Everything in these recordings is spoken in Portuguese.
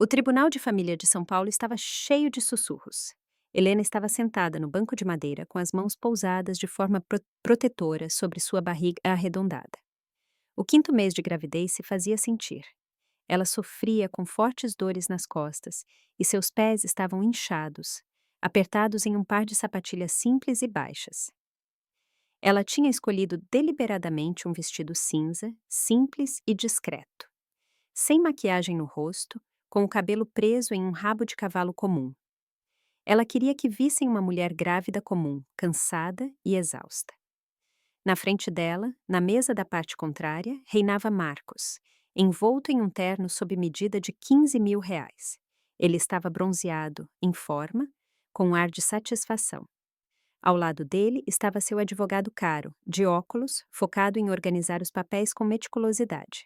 O Tribunal de Família de São Paulo estava cheio de sussurros. Helena estava sentada no banco de madeira com as mãos pousadas de forma protetora sobre sua barriga arredondada. O quinto mês de gravidez se fazia sentir. Ela sofria com fortes dores nas costas e seus pés estavam inchados, apertados em um par de sapatilhas simples e baixas. Ela tinha escolhido deliberadamente um vestido cinza, simples e discreto, sem maquiagem no rosto, com o cabelo preso em um rabo de cavalo comum. Ela queria que vissem uma mulher grávida comum, cansada e exausta. Na frente dela, na mesa da parte contrária, reinava Marcos, envolto em um terno sob medida de R$ 15.000. Ele estava bronzeado, em forma, com um ar de satisfação. Ao lado dele estava seu advogado caro, de óculos, focado em organizar os papéis com meticulosidade.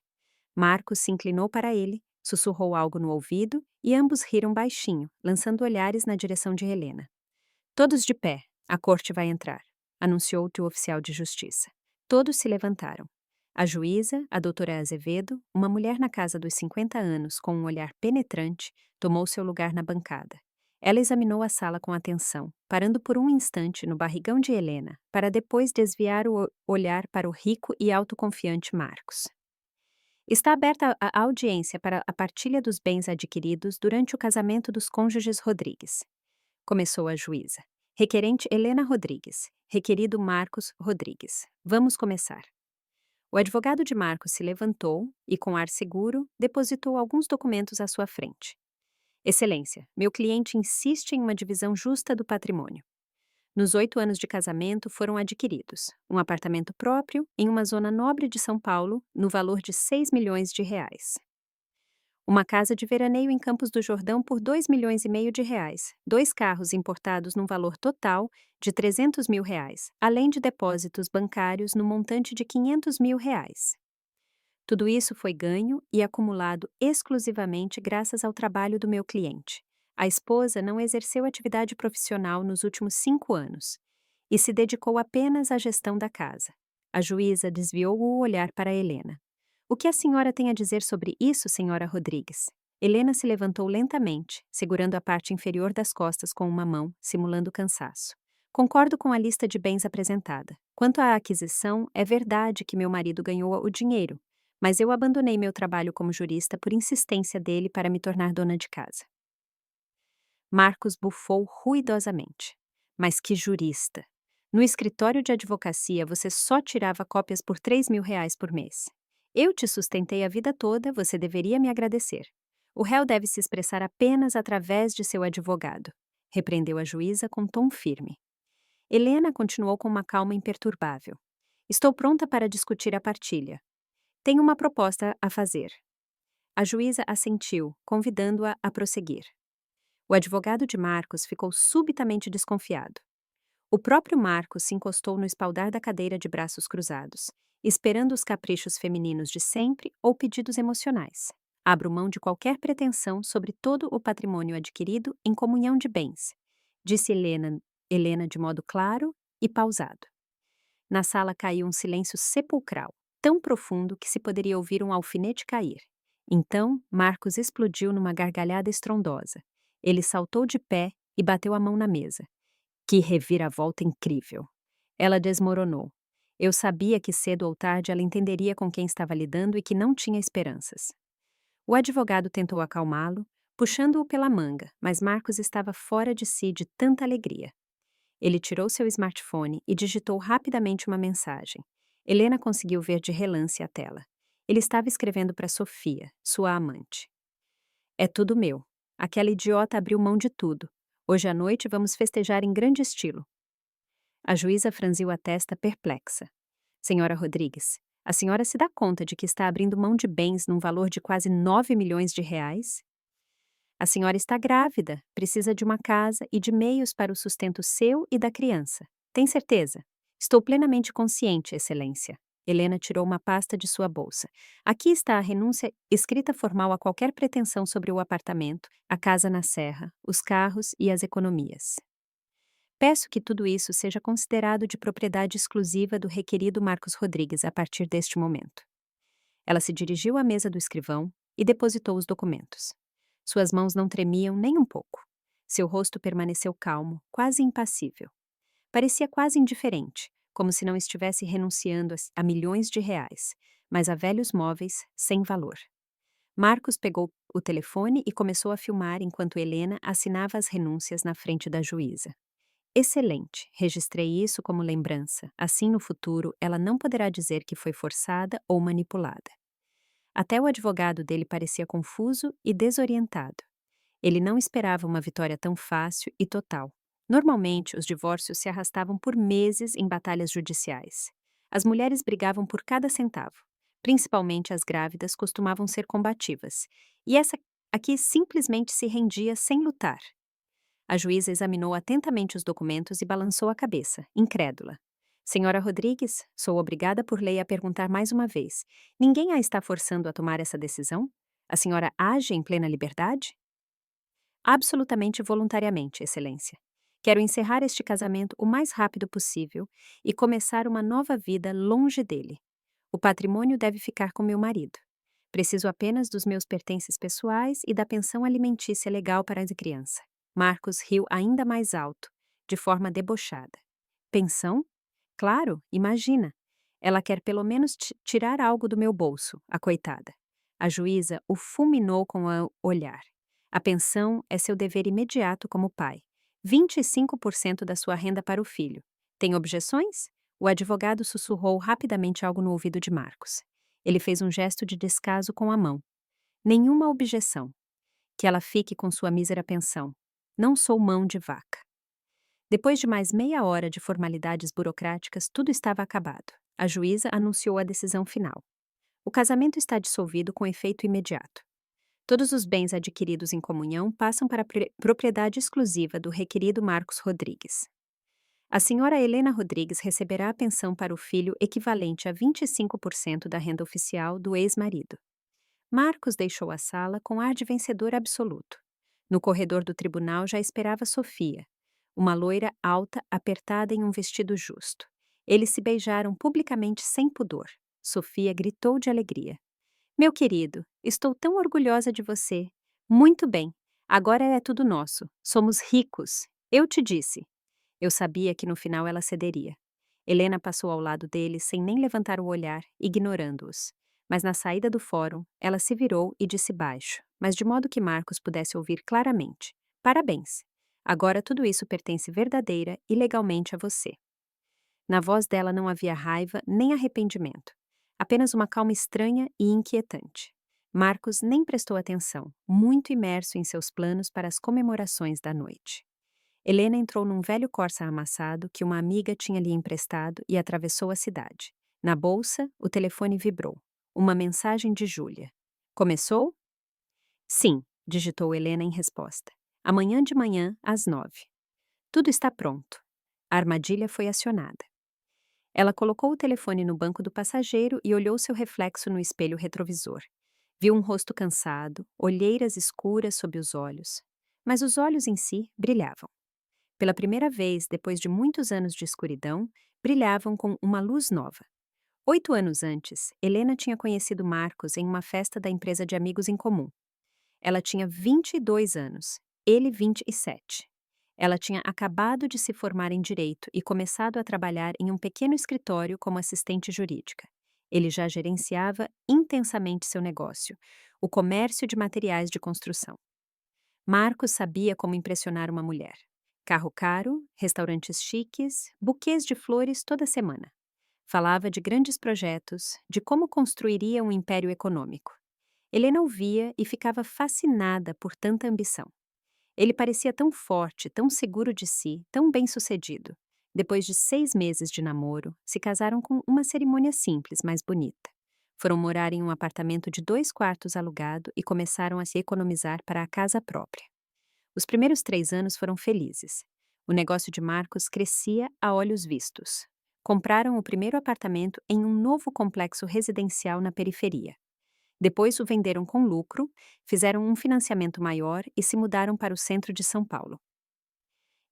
Marcos se inclinou para ele, sussurrou algo no ouvido e ambos riram baixinho, lançando olhares na direção de Helena. Todos de pé, a corte vai entrar, anunciou o oficial de justiça. Todos se levantaram. A juíza, a doutora Azevedo, uma mulher na casa dos 50 anos com um olhar penetrante, tomou seu lugar na bancada. Ela examinou a sala com atenção, parando por um instante no barrigão de Helena, para depois desviar o olhar para o rico e autoconfiante Marcos. Está aberta a audiência para a partilha dos bens adquiridos durante o casamento dos cônjuges Rodrigues. Começou a juíza. Requerente Helena Rodrigues. Requerido Marcos Rodrigues. Vamos começar. O advogado de Marcos se levantou e, com ar seguro, depositou alguns documentos à sua frente. Excelência, meu cliente insiste em uma divisão justa do patrimônio. Nos 8 anos de casamento foram adquiridos um apartamento próprio em uma zona nobre de São Paulo, no valor de R$ 6 milhões. Uma casa de veraneio em Campos do Jordão por R$ 2,5 milhões. 2 carros importados num valor total de R$ 300.000, além de depósitos bancários no montante de R$ 500.000. Tudo isso foi ganho e acumulado exclusivamente graças ao trabalho do meu cliente. A esposa não exerceu atividade profissional nos últimos 5 anos e se dedicou apenas à gestão da casa. A juíza desviou o olhar para Helena. O que a senhora tem a dizer sobre isso, senhora Rodrigues? Helena se levantou lentamente, segurando a parte inferior das costas com uma mão, simulando cansaço. Concordo com a lista de bens apresentada. Quanto à aquisição, é verdade que meu marido ganhou o dinheiro, mas eu abandonei meu trabalho como jurista por insistência dele para me tornar dona de casa. Marcos bufou ruidosamente. Mas que jurista! No escritório de advocacia você só tirava cópias por R$ 3.000 por mês. Eu te sustentei a vida toda, você deveria me agradecer. O réu deve se expressar apenas através de seu advogado, repreendeu a juíza com tom firme. Helena continuou com uma calma imperturbável. Estou pronta para discutir a partilha. Tenho uma proposta a fazer. A juíza assentiu, convidando-a a prosseguir. O advogado de Marcos ficou subitamente desconfiado. O próprio Marcos se encostou no espaldar da cadeira de braços cruzados, esperando os caprichos femininos de sempre ou pedidos emocionais. Abro mão de qualquer pretensão sobre todo o patrimônio adquirido em comunhão de bens, disse Helena de modo claro e pausado. Na sala caiu um silêncio sepulcral, tão profundo que se poderia ouvir um alfinete cair. Então, Marcos explodiu numa gargalhada estrondosa. Ele saltou de pé e bateu a mão na mesa. Que reviravolta incrível! Ela desmoronou. Eu sabia que cedo ou tarde ela entenderia com quem estava lidando e que não tinha esperanças. O advogado tentou acalmá-lo, puxando-o pela manga, mas Marcos estava fora de si de tanta alegria. Ele tirou seu smartphone e digitou rapidamente uma mensagem. Helena conseguiu ver de relance a tela. Ele estava escrevendo para Sofia, sua amante. É tudo meu. Aquela idiota abriu mão de tudo. Hoje à noite vamos festejar em grande estilo. A juíza franziu a testa perplexa. Senhora Rodrigues, a senhora se dá conta de que está abrindo mão de bens num valor de quase R$ 9 milhões? A senhora está grávida, precisa de uma casa e de meios para o sustento seu e da criança. Tem certeza? Estou plenamente consciente, Excelência. Helena tirou uma pasta de sua bolsa. Aqui está a renúncia escrita formal a qualquer pretensão sobre o apartamento, a casa na serra, os carros e as economias. Peço que tudo isso seja considerado de propriedade exclusiva do requerido Marcos Rodrigues a partir deste momento. Ela se dirigiu à mesa do escrivão e depositou os documentos. Suas mãos não tremiam nem um pouco. Seu rosto permaneceu calmo, quase impassível. Parecia quase indiferente, como se não estivesse renunciando a milhões de reais, mas a velhos móveis sem valor. Marcos pegou o telefone e começou a filmar enquanto Helena assinava as renúncias na frente da juíza. Excelente, registrei isso como lembrança. Assim, no futuro, ela não poderá dizer que foi forçada ou manipulada. Até o advogado dele parecia confuso e desorientado. Ele não esperava uma vitória tão fácil e total. Normalmente, os divórcios se arrastavam por meses em batalhas judiciais. As mulheres brigavam por cada centavo. Principalmente as grávidas costumavam ser combativas. E essa aqui simplesmente se rendia sem lutar. A juíza examinou atentamente os documentos e balançou a cabeça, incrédula. Senhora Rodrigues, sou obrigada por lei a perguntar mais uma vez. Ninguém a está forçando a tomar essa decisão? A senhora age em plena liberdade? Absolutamente voluntariamente, Excelência. Quero encerrar este casamento o mais rápido possível e começar uma nova vida longe dele. O patrimônio deve ficar com meu marido. Preciso apenas dos meus pertences pessoais e da pensão alimentícia legal para a criança. Marcos riu ainda mais alto, de forma debochada. Pensão? Claro, imagina. Ela quer pelo menos tirar algo do meu bolso, a coitada. A juíza o fulminou com o olhar. A pensão é seu dever imediato como pai. 25% da sua renda para o filho. Tem objeções? O advogado sussurrou rapidamente algo no ouvido de Marcos. Ele fez um gesto de descaso com a mão. Nenhuma objeção. Que ela fique com sua mísera pensão. Não sou mão de vaca. Depois de mais meia hora de formalidades burocráticas, tudo estava acabado. A juíza anunciou a decisão final. O casamento está dissolvido com efeito imediato. Todos os bens adquiridos em comunhão passam para a propriedade exclusiva do requerido Marcos Rodrigues. A senhora Helena Rodrigues receberá a pensão para o filho equivalente a 25% da renda oficial do ex-marido. Marcos deixou a sala com ar de vencedor absoluto. No corredor do tribunal já esperava Sofia, uma loira alta apertada em um vestido justo. Eles se beijaram publicamente sem pudor. Sofia gritou de alegria. Meu querido, estou tão orgulhosa de você. Muito bem, agora é tudo nosso. Somos ricos. Eu te disse. Eu sabia que no final ela cederia. Helena passou ao lado dele sem nem levantar o olhar, ignorando-os. Mas na saída do fórum, ela se virou e disse baixo, mas de modo que Marcos pudesse ouvir claramente: Parabéns. Agora tudo isso pertence verdadeira e legalmente a você. Na voz dela não havia raiva nem arrependimento. Apenas uma calma estranha e inquietante. Marcos nem prestou atenção, muito imerso em seus planos para as comemorações da noite. Helena entrou num velho Corsa amassado que uma amiga tinha lhe emprestado e atravessou a cidade. Na bolsa, o telefone vibrou. Uma mensagem de Júlia. Começou? Sim, digitou Helena em resposta. Amanhã de manhã, às 9. Tudo está pronto. A armadilha foi acionada. Ela colocou o telefone no banco do passageiro e olhou seu reflexo no espelho retrovisor. Viu um rosto cansado, olheiras escuras sob os olhos. Mas os olhos em si brilhavam. Pela primeira vez, depois de muitos anos de escuridão, brilhavam com uma luz nova. 8 anos antes, Helena tinha conhecido Marcos em uma festa da empresa de amigos em comum. Ela tinha 22 anos, ele 27. Ela tinha acabado de se formar em direito e começado a trabalhar em um pequeno escritório como assistente jurídica. Ele já gerenciava intensamente seu negócio, o comércio de materiais de construção. Marcos sabia como impressionar uma mulher. Carro caro, restaurantes chiques, buquês de flores toda semana. Falava de grandes projetos, de como construiria um império econômico. Helena ouvia e ficava fascinada por tanta ambição. Ele parecia tão forte, tão seguro de si, tão bem-sucedido. Depois de 6 meses de namoro, se casaram com uma cerimônia simples, mas bonita. Foram morar em um apartamento de 2 quartos alugado e começaram a se economizar para a casa própria. Os primeiros 3 anos foram felizes. O negócio de Marcos crescia a olhos vistos. Compraram o primeiro apartamento em um novo complexo residencial na periferia. Depois o venderam com lucro, fizeram um financiamento maior e se mudaram para o centro de São Paulo.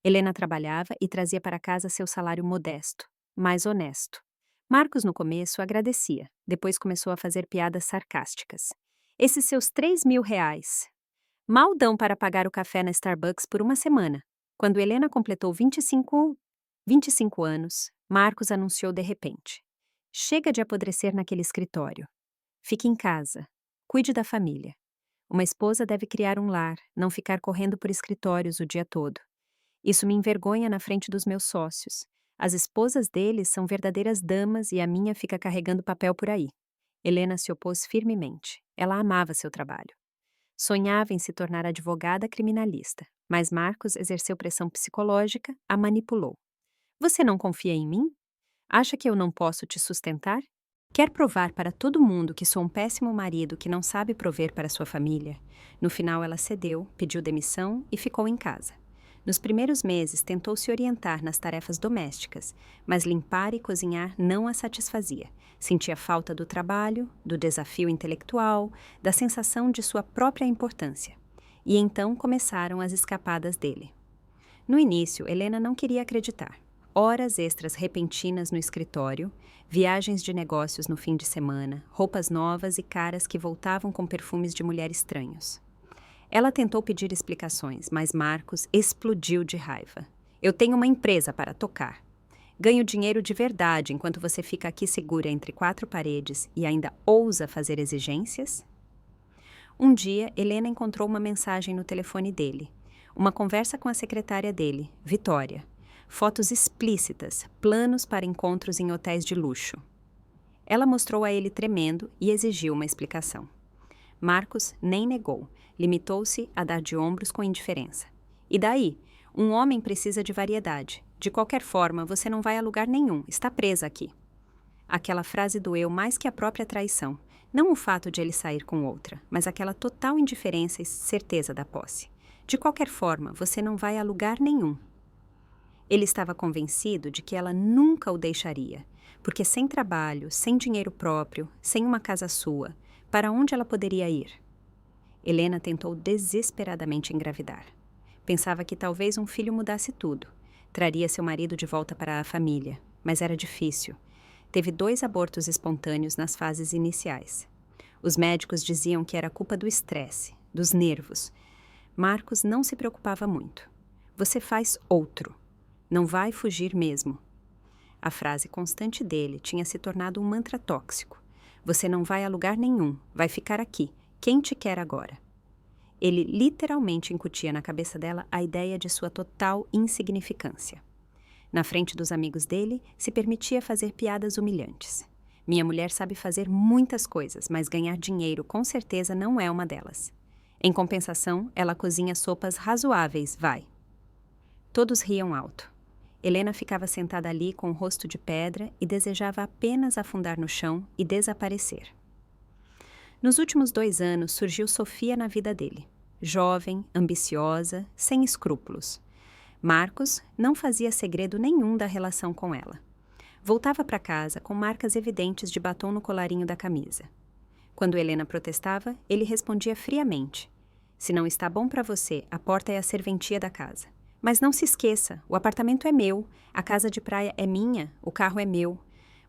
Helena trabalhava e trazia para casa seu salário modesto, mas honesto. Marcos, no começo, agradecia. Depois começou a fazer piadas sarcásticas. Esses seus 3.000 reais. Mal dão para pagar o café na Starbucks por uma semana. Quando Helena completou 25 anos, Marcos anunciou de repente: chega de apodrecer naquele escritório. Fique em casa. Cuide da família. Uma esposa deve criar um lar, não ficar correndo por escritórios o dia todo. Isso me envergonha na frente dos meus sócios. As esposas deles são verdadeiras damas e a minha fica carregando papel por aí. Helena se opôs firmemente. Ela amava seu trabalho. Sonhava em se tornar advogada criminalista, mas Marcos exerceu pressão psicológica, a manipulou. Você não confia em mim? Acha que eu não posso te sustentar? Quer provar para todo mundo que sou um péssimo marido que não sabe prover para sua família? No final, ela cedeu, pediu demissão e ficou em casa. Nos primeiros meses, tentou se orientar nas tarefas domésticas, mas limpar e cozinhar não a satisfazia. Sentia falta do trabalho, do desafio intelectual, da sensação de sua própria importância. E então começaram as escapadas dele. No início, Helena não queria acreditar. Horas extras repentinas no escritório, viagens de negócios no fim de semana, roupas novas e caras que voltavam com perfumes de mulher estranhos. Ela tentou pedir explicações, mas Marcos explodiu de raiva. Eu tenho uma empresa para tocar. Ganho dinheiro de verdade enquanto você fica aqui segura entre quatro paredes e ainda ousa fazer exigências? Um dia, Helena encontrou uma mensagem no telefone dele. Uma conversa com a secretária dele, Vitória. Fotos explícitas, planos para encontros em hotéis de luxo. Ela mostrou a ele tremendo e exigiu uma explicação. Marcos nem negou, limitou-se a dar de ombros com indiferença. E daí? Um homem precisa de variedade. De qualquer forma, você não vai a lugar nenhum, está presa aqui. Aquela frase doeu mais que a própria traição. Não o fato de ele sair com outra, mas aquela total indiferença e certeza da posse. De qualquer forma, você não vai a lugar nenhum. Ele estava convencido de que ela nunca o deixaria, porque sem trabalho, sem dinheiro próprio, sem uma casa sua, para onde ela poderia ir? Helena tentou desesperadamente engravidar. Pensava que talvez um filho mudasse tudo. Traria seu marido de volta para a família, mas era difícil. Teve 2 abortos espontâneos nas fases iniciais. Os médicos diziam que era culpa do estresse, dos nervos. Marcos não se preocupava muito. Você faz outro. Não vai fugir mesmo. A frase constante dele tinha se tornado um mantra tóxico. Você não vai a lugar nenhum, vai ficar aqui. Quem te quer agora? Ele literalmente incutia na cabeça dela a ideia de sua total insignificância. Na frente dos amigos dele, se permitia fazer piadas humilhantes. Minha mulher sabe fazer muitas coisas, mas ganhar dinheiro com certeza não é uma delas. Em compensação, ela cozinha sopas razoáveis, vai. Todos riam alto. Helena ficava sentada ali com o rosto de pedra e desejava apenas afundar no chão e desaparecer. Nos últimos 2 anos surgiu Sofia na vida dele. Jovem, ambiciosa, sem escrúpulos. Marcos não fazia segredo nenhum da relação com ela. Voltava para casa com marcas evidentes de batom no colarinho da camisa. Quando Helena protestava, ele respondia friamente: se não está bom para você, a porta é a serventia da casa. Mas não se esqueça, o apartamento é meu, a casa de praia é minha, o carro é meu.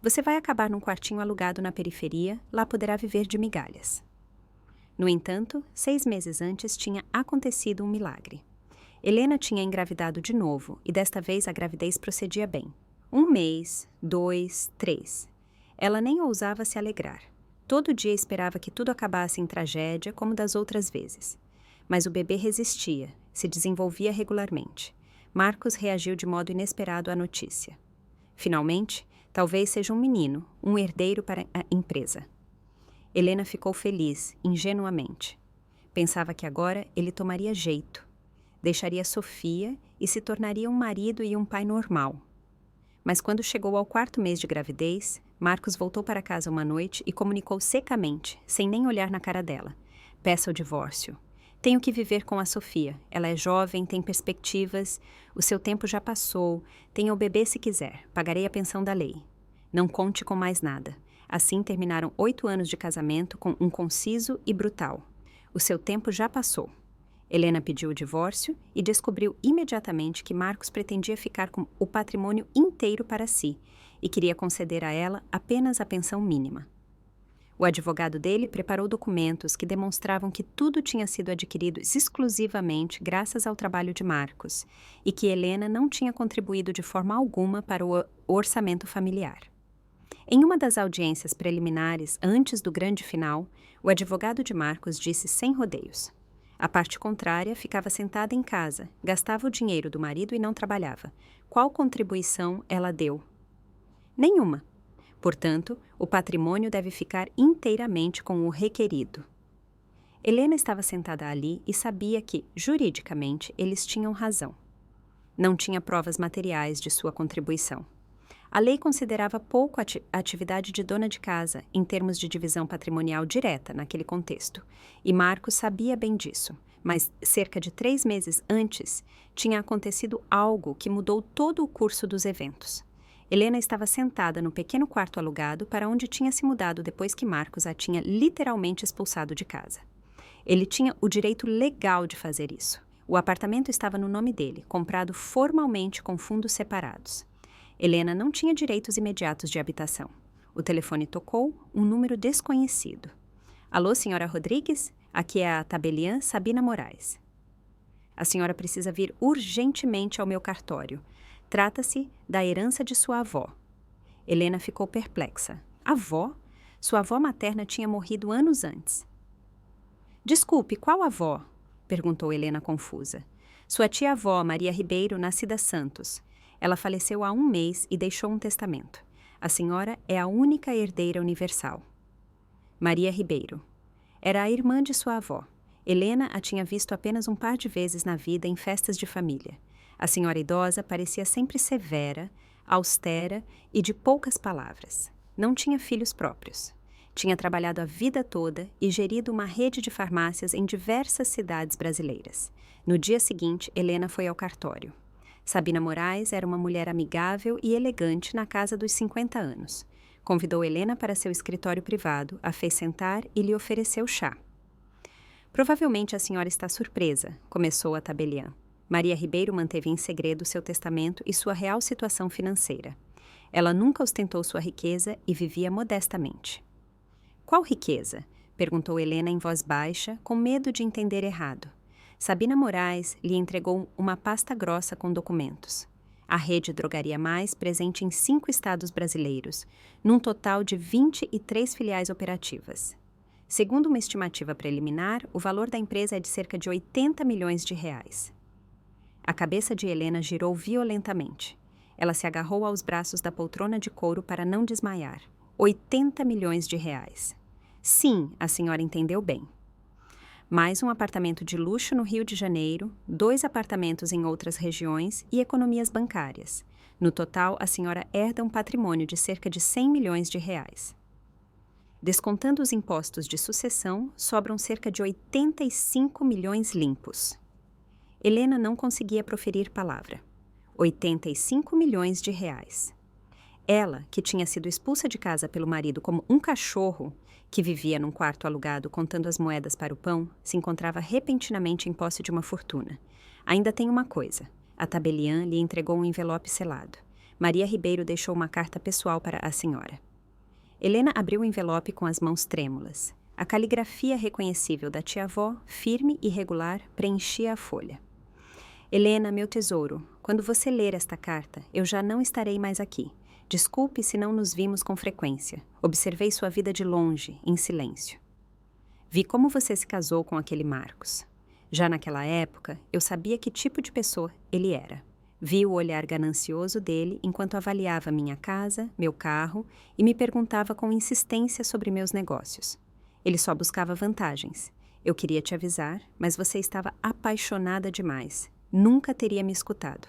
Você vai acabar num quartinho alugado na periferia, lá poderá viver de migalhas. No entanto, 6 meses antes tinha acontecido um milagre. Helena tinha engravidado de novo e desta vez a gravidez procedia bem. 1 mês, 2, 3. Ela nem ousava se alegrar. Todo dia esperava que tudo acabasse em tragédia, como das outras vezes. Mas o bebê resistia, se desenvolvia regularmente. Marcos reagiu de modo inesperado à notícia. Finalmente, talvez seja um menino, um herdeiro para a empresa. Helena ficou feliz, ingenuamente. Pensava que agora ele tomaria jeito. Deixaria Sofia e se tornaria um marido e um pai normal. Mas quando chegou ao 4º mês de gravidez, Marcos voltou para casa uma noite e comunicou secamente, sem nem olhar na cara dela: peça o divórcio. Tenho que viver com a Sofia. Ela é jovem, tem perspectivas, o seu tempo já passou, tenha o bebê se quiser, pagarei a pensão da lei. Não conte com mais nada. Assim terminaram 8 anos de casamento com um conciso e brutal. O seu tempo já passou. Helena pediu o divórcio e descobriu imediatamente que Marcos pretendia ficar com o patrimônio inteiro para si e queria conceder a ela apenas a pensão mínima. O advogado dele preparou documentos que demonstravam que tudo tinha sido adquirido exclusivamente graças ao trabalho de Marcos e que Helena não tinha contribuído de forma alguma para o orçamento familiar. Em uma das audiências preliminares, antes do grande final, o advogado de Marcos disse sem rodeios. A parte contrária ficava sentada em casa, gastava o dinheiro do marido e não trabalhava. Qual contribuição ela deu? Nenhuma. Portanto, o patrimônio deve ficar inteiramente com o requerido. Helena estava sentada ali e sabia que, juridicamente, eles tinham razão. Não tinha provas materiais de sua contribuição. A lei considerava pouco a atividade de dona de casa em termos de divisão patrimonial direta naquele contexto, e Marcos sabia bem disso, mas cerca de 3 meses antes tinha acontecido algo que mudou todo o curso dos eventos. Helena estava sentada no pequeno quarto alugado para onde tinha se mudado depois que Marcos a tinha literalmente expulsado de casa. Ele tinha o direito legal de fazer isso. O apartamento estava no nome dele, comprado formalmente com fundos separados. Helena não tinha direitos imediatos de habitação. O telefone tocou, um número desconhecido. Alô, senhora Rodrigues? Aqui é a tabeliã Sabina Moraes. A senhora precisa vir urgentemente ao meu cartório. Trata-se da herança de sua avó. Helena ficou perplexa. Avó? Sua avó materna tinha morrido anos antes. Desculpe, qual avó? Perguntou Helena confusa. Sua tia-avó, Maria Ribeiro, nascida Santos. Ela faleceu há 1 mês e deixou um testamento. A senhora é a única herdeira universal. Maria Ribeiro. Era a irmã de sua avó. Helena a tinha visto apenas um par de vezes na vida em festas de família. A senhora idosa parecia sempre severa, austera e de poucas palavras. Não tinha filhos próprios. Tinha trabalhado a vida toda e gerido uma rede de farmácias em diversas cidades brasileiras. No dia seguinte, Helena foi ao cartório. Sabina Moraes era uma mulher amigável e elegante na casa dos 50 anos. Convidou Helena para seu escritório privado, a fez sentar e lhe ofereceu chá. Provavelmente a senhora está surpresa, começou a tabeliã. Maria Ribeiro manteve em segredo seu testamento e sua real situação financeira. Ela nunca ostentou sua riqueza e vivia modestamente. Qual riqueza? Perguntou Helena em voz baixa, com medo de entender errado. Sabina Moraes lhe entregou uma pasta grossa com documentos. A rede Drogaria Mais, presente em 5 estados brasileiros, num total de 23 filiais operativas. Segundo uma estimativa preliminar, o valor da empresa é de cerca de 80 milhões de reais. A cabeça de Helena girou violentamente. Ela se agarrou aos braços da poltrona de couro para não desmaiar. 80 milhões de reais. Sim, a senhora entendeu bem. Mais um apartamento de luxo no Rio de Janeiro, 2 apartamentos em outras regiões e economias bancárias. No total, a senhora herda um patrimônio de cerca de 100 milhões de reais. Descontando os impostos de sucessão, sobram cerca de 85 milhões limpos. Helena não conseguia proferir palavra. 85 milhões de reais. Ela, que tinha sido expulsa de casa pelo marido como um cachorro, que vivia num quarto alugado contando as moedas para o pão, se encontrava repentinamente em posse de uma fortuna. Ainda tem uma coisa. A tabeliã lhe entregou um envelope selado. Maria Ribeiro deixou uma carta pessoal para a senhora. Helena abriu o envelope com as mãos trêmulas. A caligrafia reconhecível da tia-avó, firme e regular, preenchia a folha. Helena, meu tesouro, quando você ler esta carta, eu já não estarei mais aqui. Desculpe se não nos vimos com frequência. Observei sua vida de longe, em silêncio. Vi como você se casou com aquele Marcos. Já naquela época, eu sabia que tipo de pessoa ele era. Vi o olhar ganancioso dele enquanto avaliava minha casa, meu carro e me perguntava com insistência sobre meus negócios. Ele só buscava vantagens. Eu queria te avisar, mas você estava apaixonada demais. Nunca teria me escutado.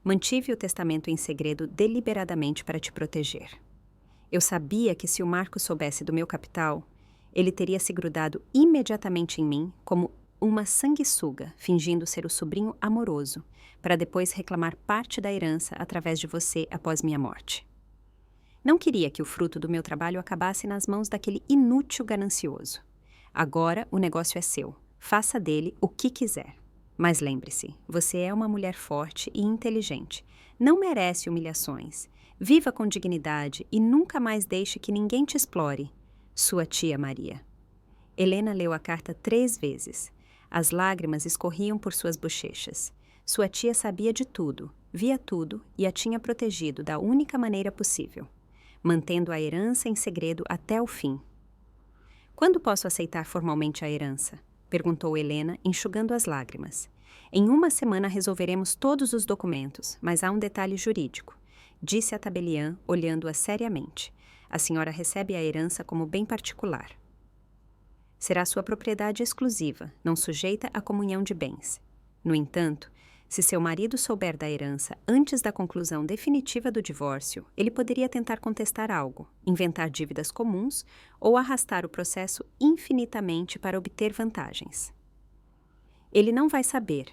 Mantive o testamento em segredo deliberadamente para te proteger. Eu sabia que se o Marcos soubesse do meu capital, ele teria se grudado imediatamente em mim como uma sanguessuga, fingindo ser o sobrinho amoroso, para depois reclamar parte da herança através de você após minha morte. Não queria que o fruto do meu trabalho acabasse nas mãos daquele inútil ganancioso. Agora o negócio é seu. Faça dele o que quiser. Mas lembre-se, você é uma mulher forte e inteligente. Não merece humilhações. Viva com dignidade e nunca mais deixe que ninguém te explore. Sua tia Maria. Helena leu a carta 3 vezes. As lágrimas escorriam por suas bochechas. Sua tia sabia de tudo, via tudo e a tinha protegido da única maneira possível, mantendo a herança em segredo até o fim. Quando posso aceitar formalmente a herança? Perguntou Helena, enxugando as lágrimas. Em 1 semana resolveremos todos os documentos, mas há um detalhe jurídico, disse a tabeliã, olhando-a seriamente. A senhora recebe a herança como bem particular. Será sua propriedade exclusiva, não sujeita à comunhão de bens. No entanto, se seu marido souber da herança antes da conclusão definitiva do divórcio, ele poderia tentar contestar algo, inventar dívidas comuns ou arrastar o processo infinitamente para obter vantagens. Ele não vai saber,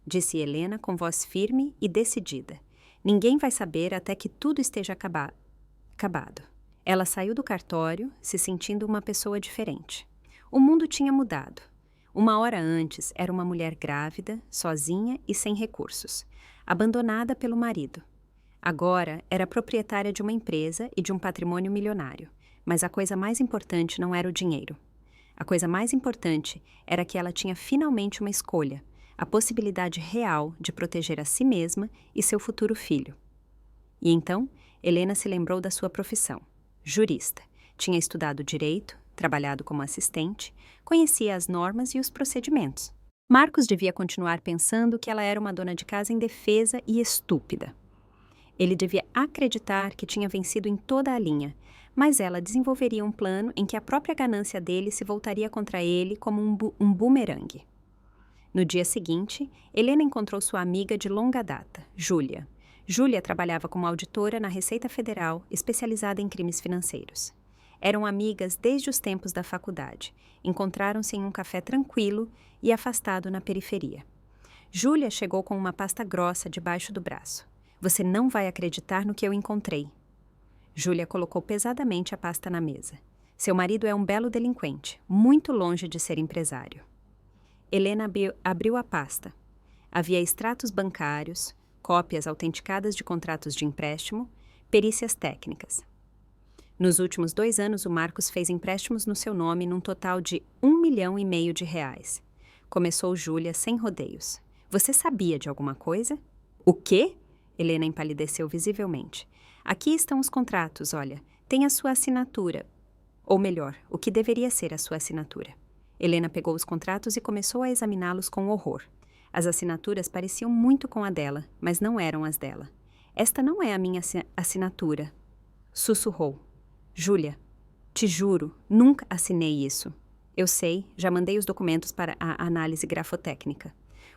disse Helena com voz firme e decidida. Ninguém vai saber até que tudo esteja acabado. Ela saiu do cartório, se sentindo uma pessoa diferente. O mundo tinha mudado. 1 hora antes, era uma mulher grávida, sozinha e sem recursos, abandonada pelo marido. Agora, era proprietária de uma empresa e de um patrimônio milionário, mas a coisa mais importante não era o dinheiro. A coisa mais importante era que ela tinha finalmente uma escolha, a possibilidade real de proteger a si mesma e seu futuro filho. E então, Helena se lembrou da sua profissão. Jurista. Tinha estudado direito, trabalhado como assistente, conhecia as normas e os procedimentos. Marcos devia continuar pensando que ela era uma dona de casa indefesa e estúpida. Ele devia acreditar que tinha vencido em toda a linha, mas ela desenvolveria um plano em que a própria ganância dele se voltaria contra ele como um bumerangue. No dia seguinte, Helena encontrou sua amiga de longa data, Júlia. Júlia trabalhava como auditora na Receita Federal, especializada em crimes financeiros. Eram amigas desde os tempos da faculdade. Encontraram-se em um café tranquilo e afastado na periferia. Júlia chegou com uma pasta grossa debaixo do braço. Você não vai acreditar no que eu encontrei. Júlia colocou pesadamente a pasta na mesa. Seu marido é um belo delinquente, muito longe de ser empresário. Helena abriu a pasta. Havia extratos bancários, cópias autenticadas de contratos de empréstimo, perícias técnicas. Nos últimos 2 anos, o Marcos fez empréstimos no seu nome num total de R$1,5 milhão de. Começou Júlia sem rodeios. Você sabia de alguma coisa? O quê? Helena empalideceu visivelmente. Aqui estão os contratos, olha. Tem a sua assinatura. Ou melhor, o que deveria ser a sua assinatura. Helena pegou os contratos e começou a examiná-los com horror. As assinaturas pareciam muito com a dela, mas não eram as dela. Esta não é a minha assinatura. Sussurrou. Júlia, te juro, nunca assinei isso. Eu sei, já mandei os documentos para a análise grafotécnica.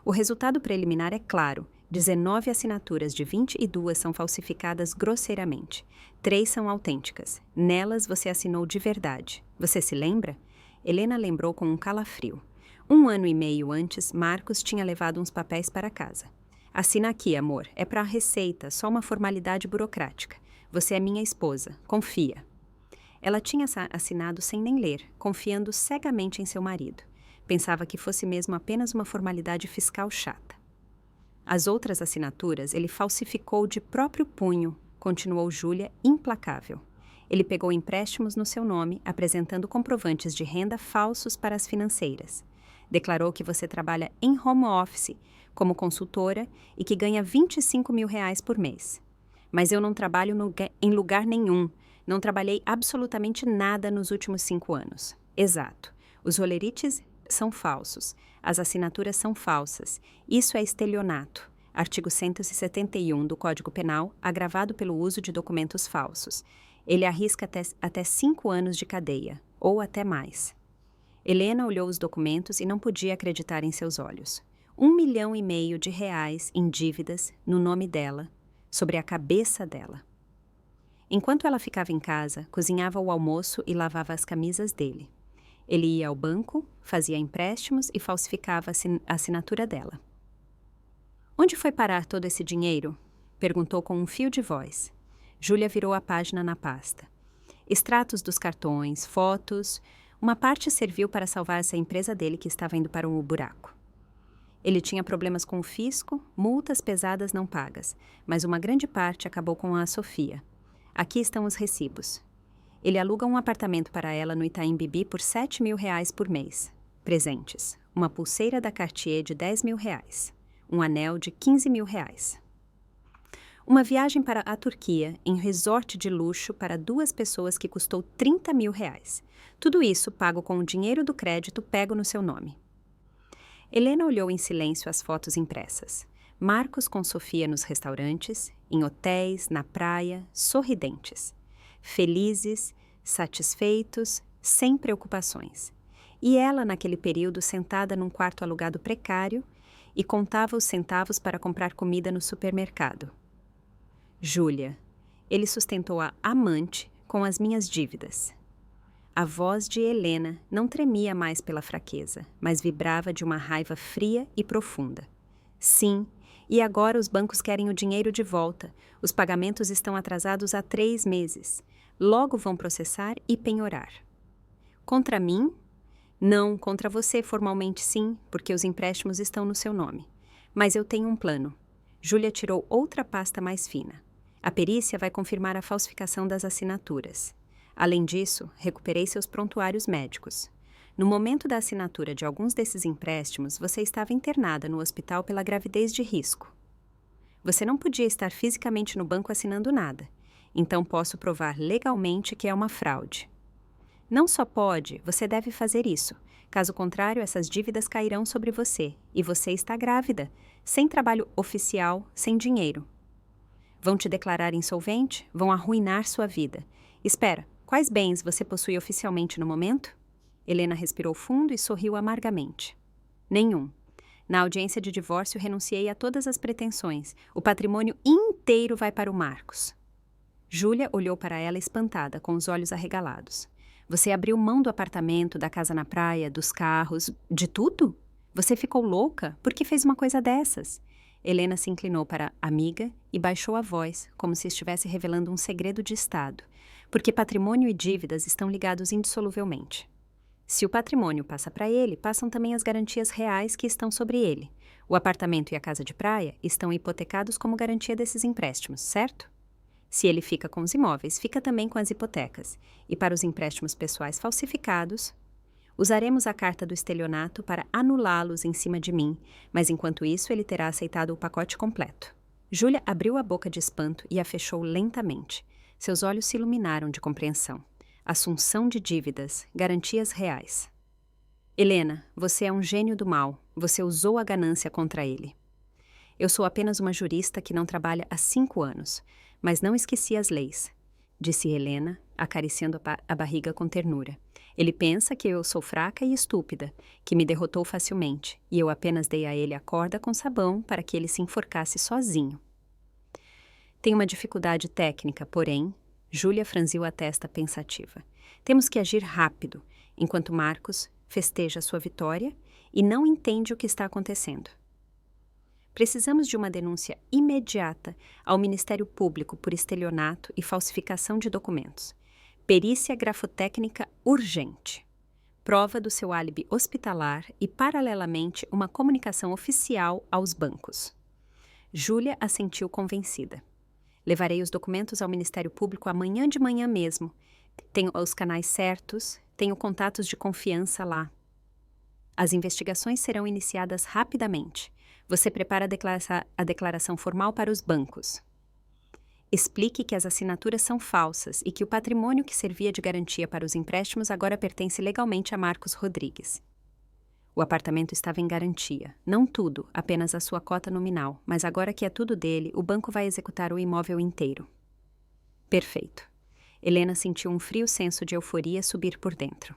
O resultado preliminar é claro. 19 assinaturas de 22 são falsificadas grosseiramente. 3 são autênticas. Nelas você assinou de verdade. Você se lembra? Helena lembrou com um calafrio. 1 ano e meio antes, Marcos tinha levado uns papéis para casa. Assina aqui, amor. É para a Receita, só uma formalidade burocrática. Você é minha esposa. Confia. Ela tinha assinado sem nem ler, confiando cegamente em seu marido. Pensava que fosse mesmo apenas uma formalidade fiscal chata. As outras assinaturas ele falsificou de próprio punho, continuou Júlia, implacável. Ele pegou empréstimos no seu nome, apresentando comprovantes de renda falsos para as financeiras. Declarou que você trabalha em home office, como consultora, e que ganha R$25 mil por mês. Mas eu não trabalho em lugar nenhum. Não trabalhei absolutamente nada nos últimos 5 anos. Exato. Os rolerites são falsos. As assinaturas são falsas. Isso é estelionato. Artigo 171 do Código Penal, agravado pelo uso de documentos falsos. Ele arrisca até 5 anos de cadeia, ou até mais. Helena olhou os documentos e não podia acreditar em seus olhos. R$1,5 milhão em dívidas no nome dela, sobre a cabeça dela. Enquanto ela ficava em casa, cozinhava o almoço e lavava as camisas dele. Ele ia ao banco, fazia empréstimos e falsificava a assinatura dela. Onde foi parar todo esse dinheiro? Perguntou com um fio de voz. Júlia virou a página na pasta. Extratos dos cartões, fotos. Uma parte serviu para salvar essa empresa dele que estava indo para um buraco. Ele tinha problemas com o fisco, multas pesadas não pagas, mas uma grande parte acabou com a Sofia. Aqui estão os recibos. Ele aluga um apartamento para ela no Itaim Bibi por R$ 7.000 por mês. Presentes: uma pulseira da Cartier de R$ 10.000, um anel de R$ 15.000. Uma viagem para a Turquia em resort de luxo para 2 pessoas que custou R$ 30.000. Tudo isso pago com o dinheiro do crédito pego no seu nome. Helena olhou em silêncio as fotos impressas. Marcos com Sofia nos restaurantes, em hotéis, na praia, sorridentes. Felizes, satisfeitos, sem preocupações. E ela, naquele período, sentada num quarto alugado precário e contava os centavos para comprar comida no supermercado. Júlia, ele sustentou a amante com as minhas dívidas. A voz de Helena não tremia mais pela fraqueza, mas vibrava de uma raiva fria e profunda. Sim, e agora os bancos querem o dinheiro de volta. Os pagamentos estão atrasados há 3 meses. Logo vão processar e penhorar. Contra mim? Não, contra você formalmente sim, porque os empréstimos estão no seu nome. Mas eu tenho um plano. Júlia tirou outra pasta mais fina. A perícia vai confirmar a falsificação das assinaturas. Além disso, recuperei seus prontuários médicos. No momento da assinatura de alguns desses empréstimos, você estava internada no hospital pela gravidez de risco. Você não podia estar fisicamente no banco assinando nada, então posso provar legalmente que é uma fraude. Não só pode, você deve fazer isso. Caso contrário, essas dívidas cairão sobre você, e você está grávida, sem trabalho oficial, sem dinheiro. Vão te declarar insolvente? Vão arruinar sua vida. Espera, quais bens você possui oficialmente no momento? Helena respirou fundo e sorriu amargamente. Nenhum. Na audiência de divórcio, renunciei a todas as pretensões. O patrimônio inteiro vai para o Marcos. Júlia olhou para ela espantada, com os olhos arregalados. Você abriu mão do apartamento, da casa na praia, dos carros, de tudo? Você ficou louca? Por que fez uma coisa dessas? Helena se inclinou para a amiga e baixou a voz, como se estivesse revelando um segredo de Estado, porque patrimônio e dívidas estão ligados indissoluvelmente. Se o patrimônio passa para ele, passam também as garantias reais que estão sobre ele. O apartamento e a casa de praia estão hipotecados como garantia desses empréstimos, certo? Se ele fica com os imóveis, fica também com as hipotecas. E para os empréstimos pessoais falsificados, usaremos a carta do estelionato para anulá-los em cima de mim, mas enquanto isso ele terá aceitado o pacote completo. Júlia abriu a boca de espanto e a fechou lentamente. Seus olhos se iluminaram de compreensão. Assunção de dívidas, garantias reais. Helena, você é um gênio do mal. Você usou a ganância contra ele. Eu sou apenas uma jurista que não trabalha há 5 anos, mas não esqueci as leis, disse Helena, acariciando a barriga com ternura. Ele pensa que eu sou fraca e estúpida, que me derrotou facilmente, e eu apenas dei a ele a corda com sabão para que ele se enforcasse sozinho. Tem uma dificuldade técnica, porém, Júlia franziu a testa pensativa. Temos que agir rápido, enquanto Marcos festeja sua vitória e não entende o que está acontecendo. Precisamos de uma denúncia imediata ao Ministério Público por estelionato e falsificação de documentos. Perícia grafotécnica urgente. Prova do seu álibi hospitalar e, paralelamente, uma comunicação oficial aos bancos. Júlia assentiu convencida. Levarei os documentos ao Ministério Público amanhã de manhã mesmo. Tenho os canais certos, tenho contatos de confiança lá. As investigações serão iniciadas rapidamente. Você prepara a declaração formal para os bancos. Explique que as assinaturas são falsas e que o patrimônio que servia de garantia para os empréstimos agora pertence legalmente a Marcos Rodrigues. O apartamento estava em garantia. Não tudo, apenas a sua cota nominal, mas agora que é tudo dele, o banco vai executar o imóvel inteiro. Perfeito. Helena sentiu um frio senso de euforia subir por dentro.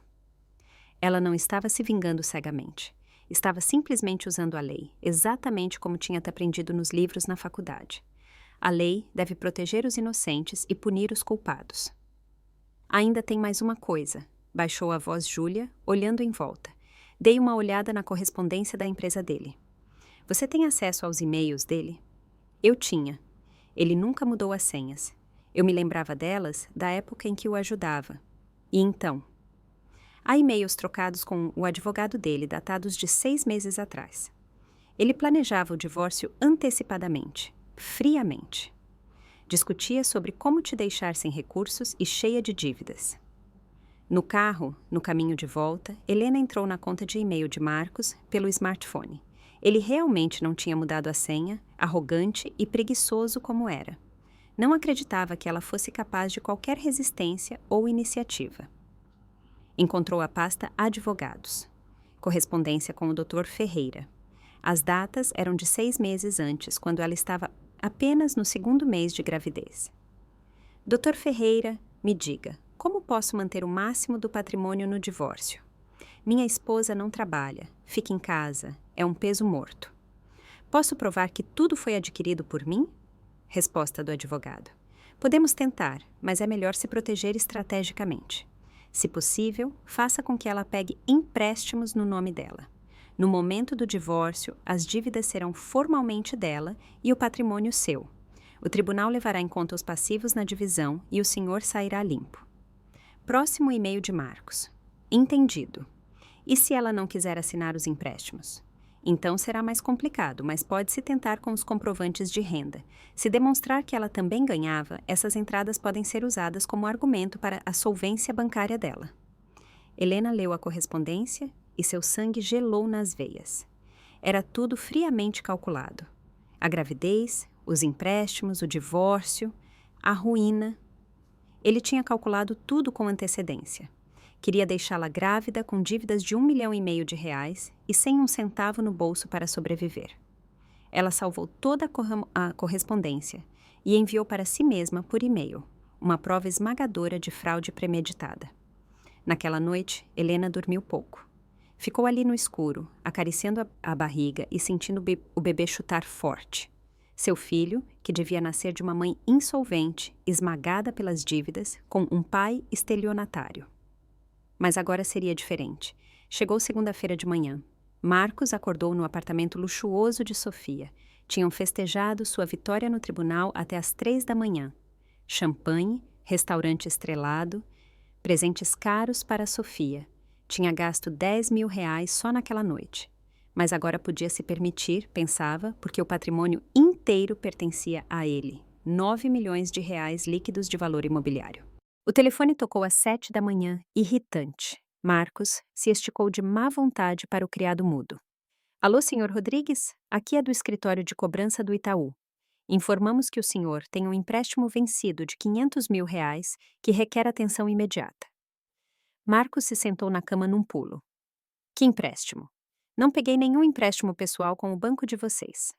Ela não estava se vingando cegamente. Estava simplesmente usando a lei, exatamente como tinha aprendido nos livros na faculdade. A lei deve proteger os inocentes e punir os culpados. Ainda tem mais uma coisa, baixou a voz Júlia, olhando em volta. Dei uma olhada na correspondência da empresa dele. Você tem acesso aos e-mails dele? Eu tinha. Ele nunca mudou as senhas. Eu me lembrava delas da época em que o ajudava. E então? Há e-mails trocados com o advogado dele, datados de 6 meses atrás. Ele planejava o divórcio antecipadamente, friamente. Discutia sobre como te deixar sem recursos e cheia de dívidas. No carro, no caminho de volta, Helena entrou na conta de e-mail de Marcos pelo smartphone. Ele realmente não tinha mudado a senha, arrogante e preguiçoso como era. Não acreditava que ela fosse capaz de qualquer resistência ou iniciativa. Encontrou a pasta Advogados. Correspondência com o Dr. Ferreira. As datas eram de 6 meses antes, quando ela estava apenas no 2º mês de gravidez. Dr. Ferreira, me diga, como posso manter o máximo do patrimônio no divórcio? Minha esposa não trabalha, fica em casa, é um peso morto. Posso provar que tudo foi adquirido por mim? Resposta do advogado. Podemos tentar, mas é melhor se proteger estrategicamente. Se possível, faça com que ela pegue empréstimos no nome dela. No momento do divórcio, as dívidas serão formalmente dela e o patrimônio seu. O tribunal levará em conta os passivos na divisão e o senhor sairá limpo. Próximo e-mail de Marcos. Entendido. E se ela não quiser assinar os empréstimos? Então será mais complicado, mas pode-se tentar com os comprovantes de renda. Se demonstrar que ela também ganhava, essas entradas podem ser usadas como argumento para a solvência bancária dela. Helena leu a correspondência e seu sangue gelou nas veias. Era tudo friamente calculado. A gravidez, os empréstimos, o divórcio, a ruína. Ele tinha calculado tudo com antecedência. Queria deixá-la grávida com dívidas de R$1,5 milhão e sem um centavo no bolso para sobreviver. Ela salvou toda a correspondência e enviou para si mesma por e-mail, uma prova esmagadora de fraude premeditada. Naquela noite, Helena dormiu pouco. Ficou ali no escuro, acariciando a barriga e sentindo o bebê chutar forte. Seu filho, que devia nascer de uma mãe insolvente, esmagada pelas dívidas, com um pai estelionatário. Mas agora seria diferente. Chegou segunda-feira de manhã. Marcos acordou no apartamento luxuoso de Sofia. Tinham festejado sua vitória no tribunal até às 3 da manhã. Champanhe, restaurante estrelado, presentes caros para Sofia. Tinha gasto R$10 mil só naquela noite. Mas agora podia se permitir, pensava, porque o patrimônio inteiro pertencia a ele. R$9 milhões líquidos de valor imobiliário. O telefone tocou às 7 da manhã, irritante. Marcos se esticou de má vontade para o criado mudo. Alô, senhor Rodrigues? Aqui é do escritório de cobrança do Itaú. Informamos que o senhor tem um empréstimo vencido de R$500 mil que requer atenção imediata. Marcos se sentou na cama num pulo. Que empréstimo? Não peguei nenhum empréstimo pessoal com o banco de vocês.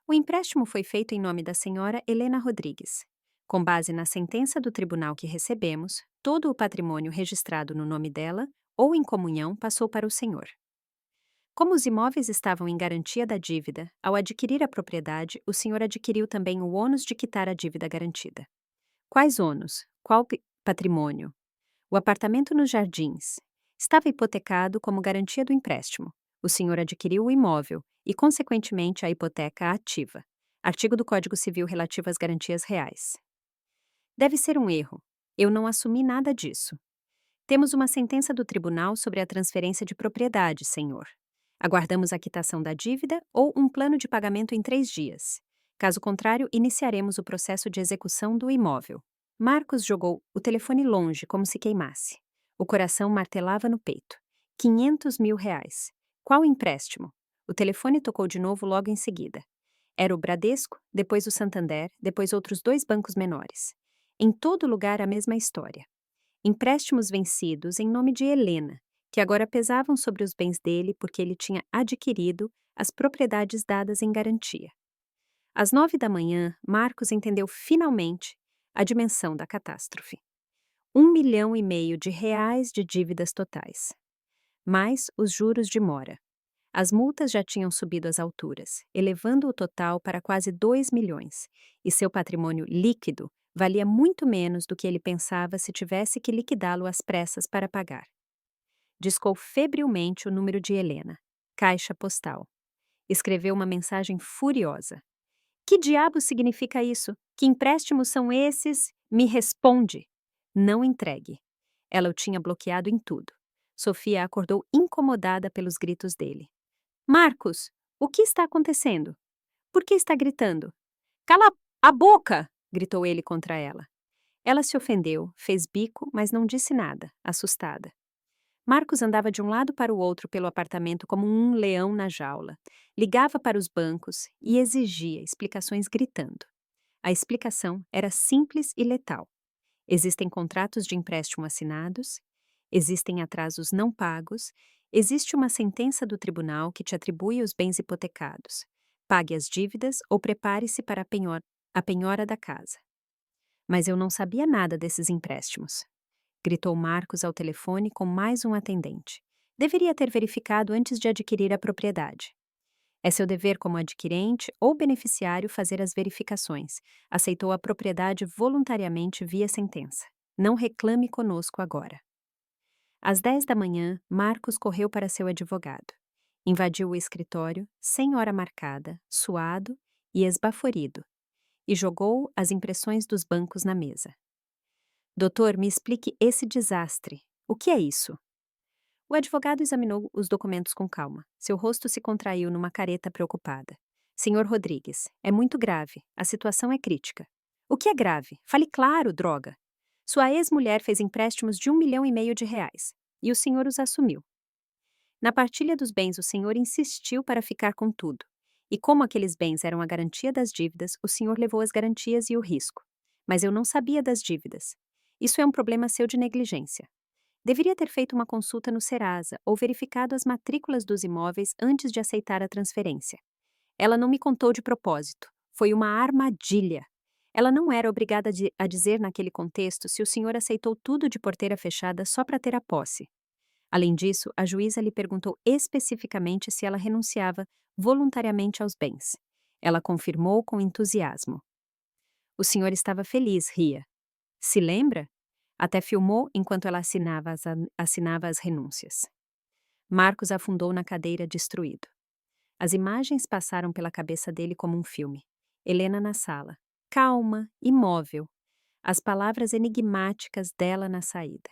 O empréstimo foi feito em nome da senhora Helena Rodrigues. Com base na sentença do tribunal que recebemos, todo o patrimônio registrado no nome dela ou em comunhão passou para o senhor. Como os imóveis estavam em garantia da dívida, ao adquirir a propriedade, o senhor adquiriu também o ônus de quitar a dívida garantida. Quais ônus? Qual patrimônio? O apartamento nos Jardins. Estava hipotecado como garantia do empréstimo. O senhor adquiriu o imóvel e, consequentemente, a hipoteca ativa. Artigo do Código Civil relativo às garantias reais. Deve ser um erro. Eu não assumi nada disso. Temos uma sentença do tribunal sobre a transferência de propriedade, senhor. Aguardamos a quitação da dívida ou um plano de pagamento em 3 dias. Caso contrário, iniciaremos o processo de execução do imóvel. Marcos jogou o telefone longe como se queimasse. O coração martelava no peito. R$500 mil. Qual empréstimo? O telefone tocou de novo logo em seguida. Era o Bradesco, depois o Santander, depois outros 2 bancos menores. Em todo lugar a mesma história. Empréstimos vencidos em nome de Helena, que agora pesavam sobre os bens dele porque ele tinha adquirido as propriedades dadas em garantia. Às 9 da manhã, Marcos entendeu finalmente a dimensão da catástrofe. R$1,5 milhão de dívidas totais. Mais os juros de mora. As multas já tinham subido às alturas, elevando o total para quase 2 milhões, e seu patrimônio líquido valia muito menos do que ele pensava se tivesse que liquidá-lo às pressas para pagar. Discou febrilmente o número de Helena, caixa postal. Escreveu uma mensagem furiosa. Que diabo significa isso? Que empréstimos são esses? Me responde! Não entregue. Ela o tinha bloqueado em tudo. Sofia acordou incomodada pelos gritos dele. Marcos, o que está acontecendo? Por que está gritando? Cala a boca! gritou ele contra ela. Ela se ofendeu, fez bico, mas não disse nada, assustada. Marcos andava de um lado para o outro pelo apartamento como um leão na jaula. Ligava para os bancos e exigia explicações gritando. A explicação era simples e letal. Existem contratos de empréstimo assinados, existem atrasos não pagos, existe uma sentença do tribunal que te atribui os bens hipotecados. Pague as dívidas ou prepare-se para a penhora da casa. Mas eu não sabia nada desses empréstimos, gritou Marcos ao telefone com mais um atendente. Deveria ter verificado antes de adquirir a propriedade. É seu dever como adquirente ou beneficiário fazer as verificações. Aceitou a propriedade voluntariamente via sentença. Não reclame conosco agora. Às 10 da manhã, Marcos correu para seu advogado. Invadiu o escritório, sem hora marcada, suado e esbaforido, e jogou as impressões dos bancos na mesa. Doutor, me explique esse desastre. O que é isso? O advogado examinou os documentos com calma. Seu rosto se contraiu numa careta preocupada. Senhor Rodrigues, é muito grave. A situação é crítica. O que é grave? Fale claro, droga. Sua ex-mulher fez empréstimos de R$ 1,5 milhão e o senhor os assumiu. Na partilha dos bens, o senhor insistiu para ficar com tudo. E como aqueles bens eram a garantia das dívidas, o senhor levou as garantias e o risco. Mas eu não sabia das dívidas. Isso é um problema seu de negligência. Deveria ter feito uma consulta no Serasa ou verificado as matrículas dos imóveis antes de aceitar a transferência. Ela não me contou de propósito. Foi uma armadilha. Ela não era obrigada a dizer naquele contexto se o senhor aceitou tudo de porteira fechada só para ter a posse. Além disso, a juíza lhe perguntou especificamente se ela renunciava voluntariamente aos bens. Ela confirmou com entusiasmo. O senhor estava feliz, ria. Se lembra? Até filmou enquanto ela assinava as renúncias. Marcos afundou na cadeira destruído. As imagens passaram pela cabeça dele como um filme. Helena na sala, calma, imóvel. As palavras enigmáticas dela na saída.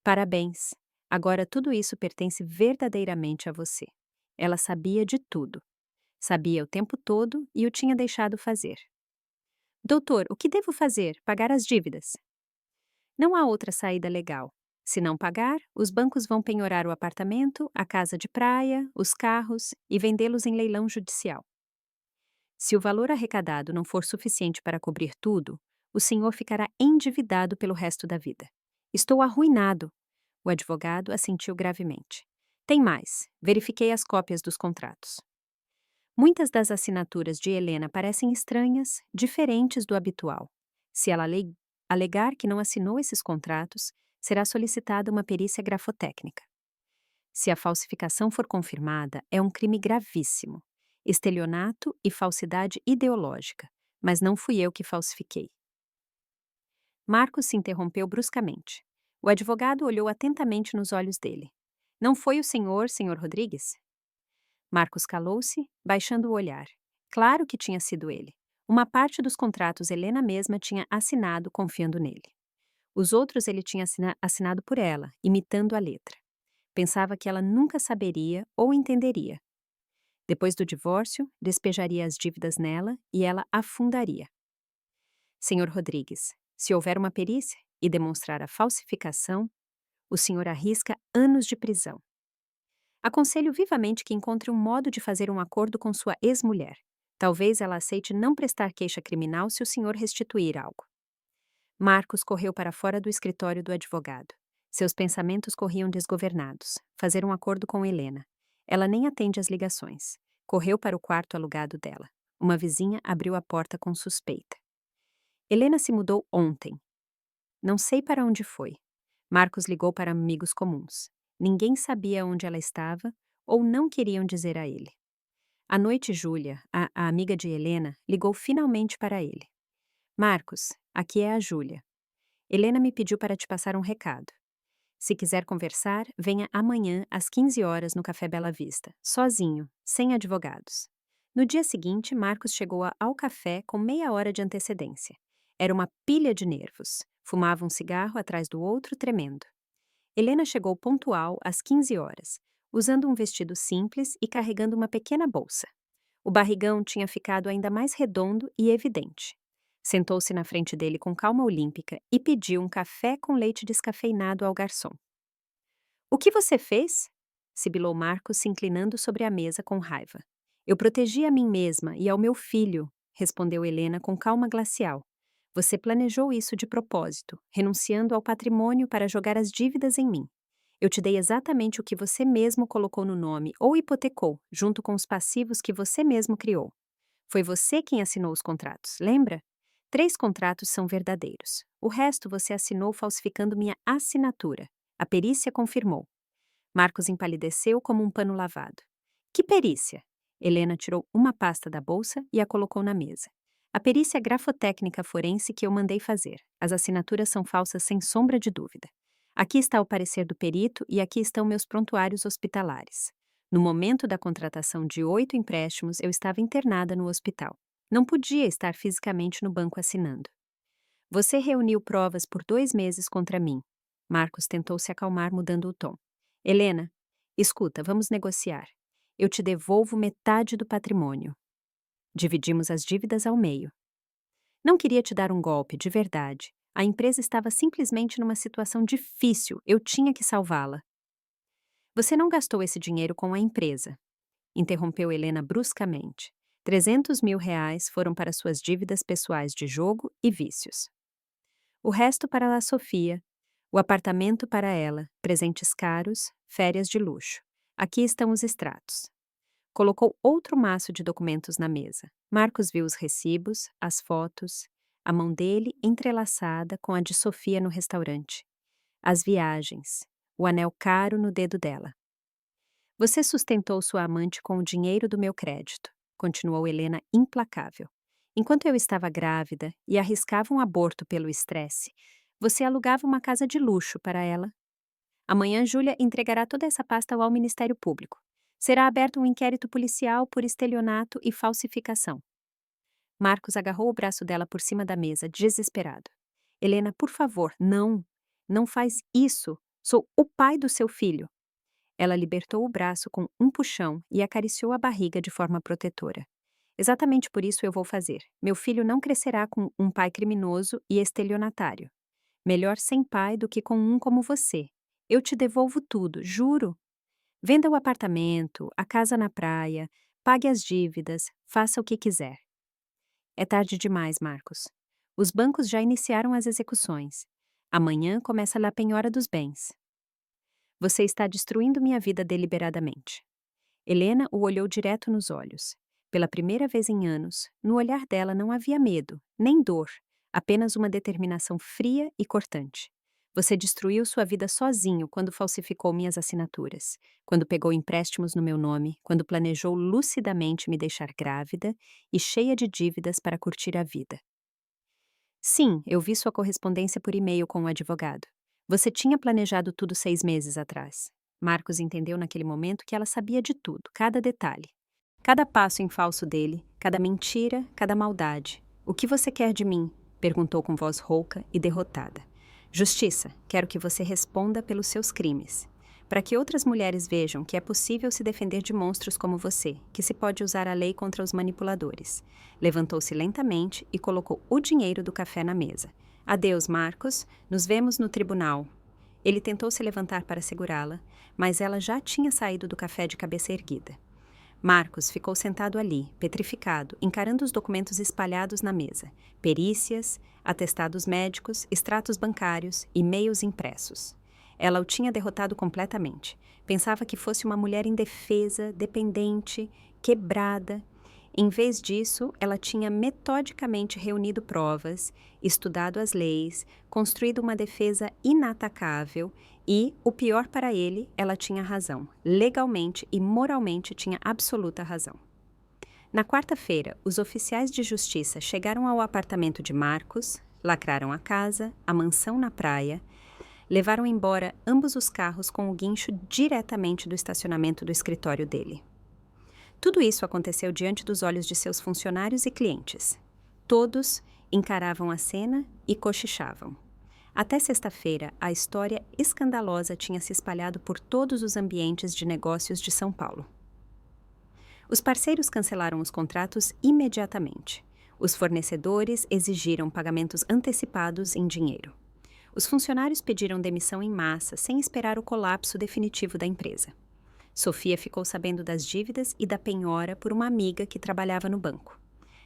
Parabéns. Agora tudo isso pertence verdadeiramente a você. Ela sabia de tudo. Sabia o tempo todo e o tinha deixado fazer. Doutor, o que devo fazer? Pagar as dívidas? Não há outra saída legal. Se não pagar, os bancos vão penhorar o apartamento, a casa de praia, os carros e vendê-los em leilão judicial. Se o valor arrecadado não for suficiente para cobrir tudo, o senhor ficará endividado pelo resto da vida. Estou arruinado. O advogado assentiu gravemente. Tem mais. Verifiquei as cópias dos contratos. Muitas das assinaturas de Helena parecem estranhas, diferentes do habitual. Se ela alegar que não assinou esses contratos, será solicitada uma perícia grafotécnica. Se a falsificação for confirmada, é um crime gravíssimo. Estelionato e falsidade ideológica, mas não fui eu que falsifiquei. Marcos se interrompeu bruscamente. O advogado olhou atentamente nos olhos dele. Não foi o senhor Rodrigues? Marcos calou-se, baixando o olhar. Claro que tinha sido ele. Uma parte dos contratos Helena mesma tinha assinado confiando nele. Os outros ele tinha assinado por ela, imitando a letra. Pensava que ela nunca saberia ou entenderia. Depois do divórcio, despejaria as dívidas nela e ela afundaria. Senhor Rodrigues, se houver uma perícia e demonstrar a falsificação, o senhor arrisca anos de prisão. Aconselho vivamente que encontre um modo de fazer um acordo com sua ex-mulher. Talvez ela aceite não prestar queixa criminal se o senhor restituir algo. Marcos correu para fora do escritório do advogado. Seus pensamentos corriam desgovernados. Fazer um acordo com Helena. Ela nem atende às ligações. Correu para o quarto alugado dela. Uma vizinha abriu a porta com suspeita. Helena se mudou ontem. Não sei para onde foi. Marcos ligou para amigos comuns. Ninguém sabia onde ela estava ou não queriam dizer a ele. À noite, Júlia, a amiga de Helena, ligou finalmente para ele. Marcos, aqui é a Júlia. Helena me pediu para te passar um recado. Se quiser conversar, venha amanhã às 15 horas no Café Bela Vista, sozinho, sem advogados. No dia seguinte, Marcos chegou ao café com meia hora de antecedência. Era uma pilha de nervos. Fumava um cigarro atrás do outro, tremendo. Helena chegou pontual às 15 horas, usando um vestido simples e carregando uma pequena bolsa. O barrigão tinha ficado ainda mais redondo e evidente. Sentou-se na frente dele com calma olímpica e pediu um café com leite descafeinado ao garçom. O que você fez? Sibilou Marcos, se inclinando sobre a mesa com raiva. Eu protegi a mim mesma e ao meu filho, respondeu Helena com calma glacial. Você planejou isso de propósito, renunciando ao patrimônio para jogar as dívidas em mim. Eu te dei exatamente o que você mesmo colocou no nome ou hipotecou, junto com os passivos que você mesmo criou. Foi você quem assinou os contratos, lembra? 3 contratos são verdadeiros. O resto você assinou falsificando minha assinatura. A perícia confirmou. Marcos empalideceu como um pano lavado. Que perícia? Helena tirou uma pasta da bolsa e a colocou na mesa. A perícia grafotécnica forense que eu mandei fazer. As assinaturas são falsas sem sombra de dúvida. Aqui está o parecer do perito e aqui estão meus prontuários hospitalares. No momento da contratação de 8 empréstimos, eu estava internada no hospital. Não podia estar fisicamente no banco assinando. Você reuniu provas por 2 meses contra mim. Marcos tentou se acalmar, mudando o tom. Helena, escuta, vamos negociar. Eu te devolvo metade do patrimônio. Dividimos as dívidas ao meio. Não queria te dar um golpe, de verdade. A empresa estava simplesmente numa situação difícil, eu tinha que salvá-la. Você não gastou esse dinheiro com a empresa, interrompeu Helena bruscamente. 300 mil reais foram para suas dívidas pessoais de jogo e vícios. O resto para a Sofia, o apartamento para ela, presentes caros, férias de luxo. Aqui estão os extratos. Colocou outro maço de documentos na mesa. Marcos viu os recibos, as fotos, a mão dele entrelaçada com a de Sofia no restaurante. As viagens, o anel caro no dedo dela. Você sustentou sua amante com o dinheiro do meu crédito, continuou Helena implacável. Enquanto eu estava grávida e arriscava um aborto pelo estresse, você alugava uma casa de luxo para ela. Amanhã, Júlia entregará toda essa pasta ao Ministério Público. Será aberto um inquérito policial por estelionato e falsificação. Marcos agarrou o braço dela por cima da mesa, desesperado. Helena, por favor, não. Não faz isso. Sou o pai do seu filho. Ela libertou o braço com um puxão e acariciou a barriga de forma protetora. Exatamente por isso eu vou fazer. Meu filho não crescerá com um pai criminoso e estelionatário. Melhor sem pai do que com um como você. Eu te devolvo tudo, juro. Venda o apartamento, a casa na praia, pague as dívidas, faça o que quiser. É tarde demais, Marcos. Os bancos já iniciaram as execuções. Amanhã começa a penhora dos bens. Você está destruindo minha vida deliberadamente. Helena o olhou direto nos olhos. Pela primeira vez em anos, no olhar dela não havia medo, nem dor, apenas uma determinação fria e cortante. Você destruiu sua vida sozinho quando falsificou minhas assinaturas, quando pegou empréstimos no meu nome, quando planejou lucidamente me deixar grávida e cheia de dívidas para curtir a vida. Sim, eu vi sua correspondência por e-mail com o advogado. Você tinha planejado tudo 6 meses atrás. Marcos entendeu naquele momento que ela sabia de tudo, cada detalhe. Cada passo em falso dele, cada mentira, cada maldade. O que você quer de mim? Perguntou com voz rouca e derrotada. Justiça, quero que você responda pelos seus crimes. Para que outras mulheres vejam que é possível se defender de monstros como você, que se pode usar a lei contra os manipuladores. Levantou-se lentamente e colocou o dinheiro do café na mesa. Adeus, Marcos. Nos vemos no tribunal. Ele tentou se levantar para segurá-la, mas ela já tinha saído do café de cabeça erguida. Marcos ficou sentado ali, petrificado, encarando os documentos espalhados na mesa. Perícias, atestados médicos, extratos bancários, e-mails impressos. Ela o tinha derrotado completamente. Pensava que fosse uma mulher indefesa, dependente, quebrada. Em vez disso, ela tinha metodicamente reunido provas, estudado as leis, construído uma defesa inatacável e, o pior para ele, ela tinha razão. Legalmente e moralmente tinha absoluta razão. Na quarta-feira, os oficiais de justiça chegaram ao apartamento de Marcos, lacraram a casa, a mansão na praia, levaram embora ambos os carros com o guincho diretamente do estacionamento do escritório dele. Tudo isso aconteceu diante dos olhos de seus funcionários e clientes. Todos encaravam a cena e cochichavam. Até sexta-feira, a história escandalosa tinha se espalhado por todos os ambientes de negócios de São Paulo. Os parceiros cancelaram os contratos imediatamente. Os fornecedores exigiram pagamentos antecipados em dinheiro. Os funcionários pediram demissão em massa sem esperar o colapso definitivo da empresa. Sofia ficou sabendo das dívidas e da penhora por uma amiga que trabalhava no banco.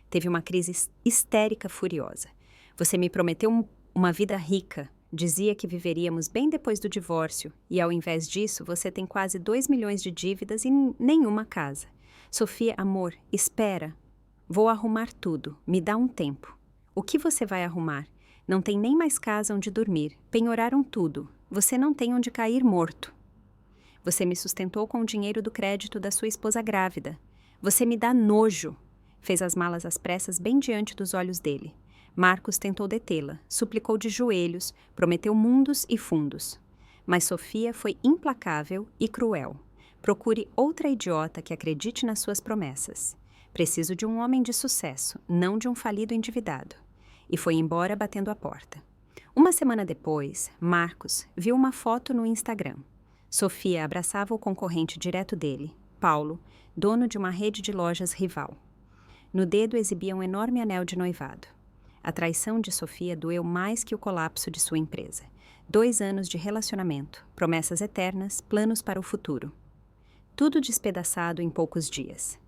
Teve uma crise histérica furiosa. Você me prometeu uma vida rica, dizia que viveríamos bem depois do divórcio, e ao invés disso você tem quase 2 milhões de dívidas e nenhuma casa. Sofia, amor, espera. Vou arrumar tudo, me dá um tempo. O que você vai arrumar? Não tem nem mais casa onde dormir, penhoraram tudo, você não tem onde cair morto. Você me sustentou com o dinheiro do crédito da sua esposa grávida. Você me dá nojo. Fez as malas às pressas bem diante dos olhos dele. Marcos tentou detê-la, suplicou de joelhos, prometeu mundos e fundos. Mas Sofia foi implacável e cruel. Procure outra idiota que acredite nas suas promessas. Preciso de um homem de sucesso, não de um falido endividado. E foi embora batendo a porta. Uma semana depois, Marcos viu uma foto no Instagram. Sofia abraçava o concorrente direto dele, Paulo, dono de uma rede de lojas rival. No dedo exibia um enorme anel de noivado. A traição de Sofia doeu mais que o colapso de sua empresa. 2 anos de relacionamento, promessas eternas, planos para o futuro. Tudo despedaçado em poucos dias.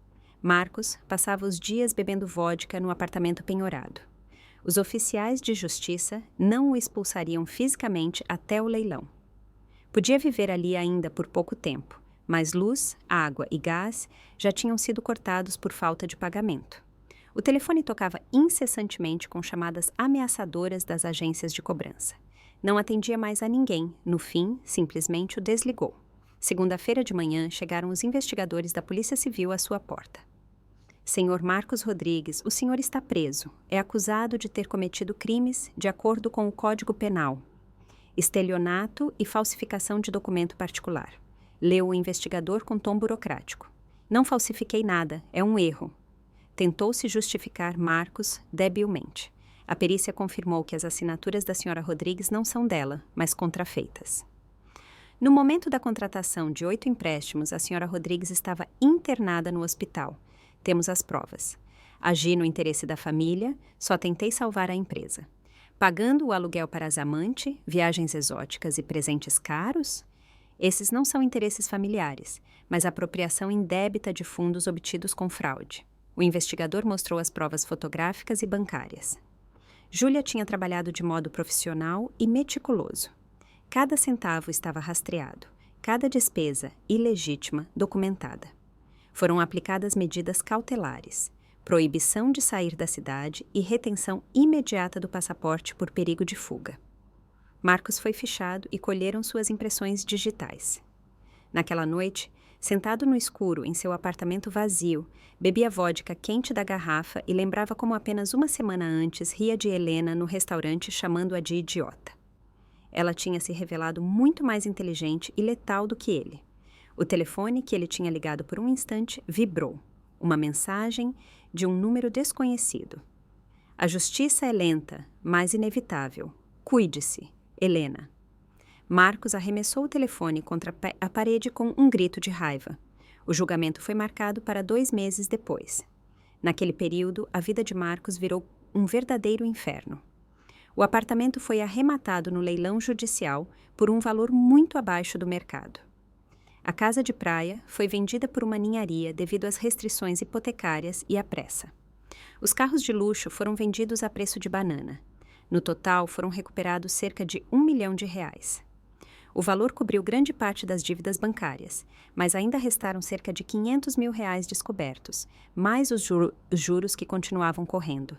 Marcos passava os dias bebendo vodka no apartamento penhorado. Os oficiais de justiça não o expulsariam fisicamente até o leilão. Podia viver ali ainda por pouco tempo, mas luz, água e gás já tinham sido cortados por falta de pagamento. O telefone tocava incessantemente com chamadas ameaçadoras das agências de cobrança. Não atendia mais a ninguém, no fim, simplesmente o desligou. Segunda-feira de manhã, chegaram os investigadores da Polícia Civil à sua porta. Senhor Marcos Rodrigues, o senhor está preso. É acusado de ter cometido crimes de acordo com o Código Penal. Estelionato e falsificação de documento particular. Leu o investigador com tom burocrático. Não falsifiquei nada, é um erro. Tentou se justificar Marcos debilmente. A perícia confirmou que as assinaturas da senhora Rodrigues não são dela, mas contrafeitas. No momento da contratação de 8 empréstimos, a senhora Rodrigues estava internada no hospital. Temos as provas. Agi no interesse da família, só tentei salvar a empresa. Pagando o aluguel para as amantes, viagens exóticas e presentes caros? Esses não são interesses familiares, mas apropriação indébita de fundos obtidos com fraude. O investigador mostrou as provas fotográficas e bancárias. Júlia tinha trabalhado de modo profissional e meticuloso. Cada centavo estava rastreado, cada despesa ilegítima documentada. Foram aplicadas medidas cautelares, proibição de sair da cidade e retenção imediata do passaporte por perigo de fuga. Marcos foi fichado e colheram suas impressões digitais. Naquela noite, sentado no escuro em seu apartamento vazio, bebia vodka quente da garrafa e lembrava como apenas uma semana antes ria de Helena no restaurante chamando-a de idiota. Ela tinha se revelado muito mais inteligente e letal do que ele. O telefone que ele tinha ligado por um instante vibrou. Uma mensagem de um número desconhecido. A justiça é lenta, mas inevitável. Cuide-se, Helena. Marcos arremessou o telefone contra a parede com um grito de raiva. O julgamento foi marcado para 2 meses depois. Naquele período, a vida de Marcos virou um verdadeiro inferno. O apartamento foi arrematado no leilão judicial por um valor muito abaixo do mercado. A casa de praia foi vendida por uma ninharia devido às restrições hipotecárias e à pressa. Os carros de luxo foram vendidos a preço de banana. No total, foram recuperados cerca de R$ 1 milhão. O valor cobriu grande parte das dívidas bancárias, mas ainda restaram cerca de R$ 500 mil descobertos, mais os juros que continuavam correndo.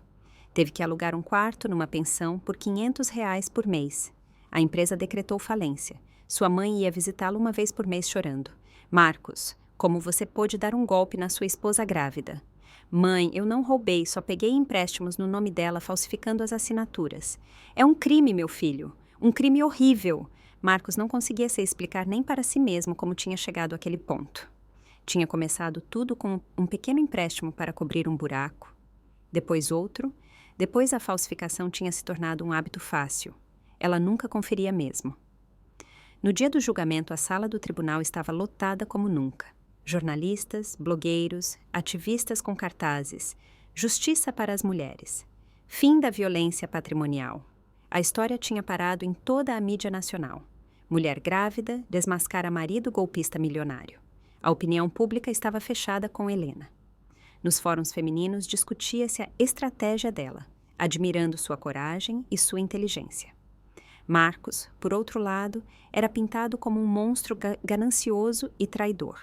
Teve que alugar um quarto numa pensão por R$ 500 por mês. A empresa decretou falência. Sua mãe ia visitá-lo uma vez por mês chorando. Marcos, como você pôde dar um golpe na sua esposa grávida? Mãe, eu não roubei, só peguei empréstimos no nome dela falsificando as assinaturas. É um crime, meu filho. Um crime horrível. Marcos não conseguia se explicar nem para si mesmo como tinha chegado àquele ponto. Tinha começado tudo com um pequeno empréstimo para cobrir um buraco. Depois outro. Depois a falsificação tinha se tornado um hábito fácil. Ela nunca conferia mesmo. No dia do julgamento, a sala do tribunal estava lotada como nunca. Jornalistas, blogueiros, ativistas com cartazes. Justiça para as mulheres. Fim da violência patrimonial. A história tinha parado em toda a mídia nacional. Mulher grávida desmascara marido golpista milionário. A opinião pública estava fechada com Helena. Nos fóruns femininos discutia-se a estratégia dela, admirando sua coragem e sua inteligência. Marcos, por outro lado, era pintado como um monstro ganancioso e traidor.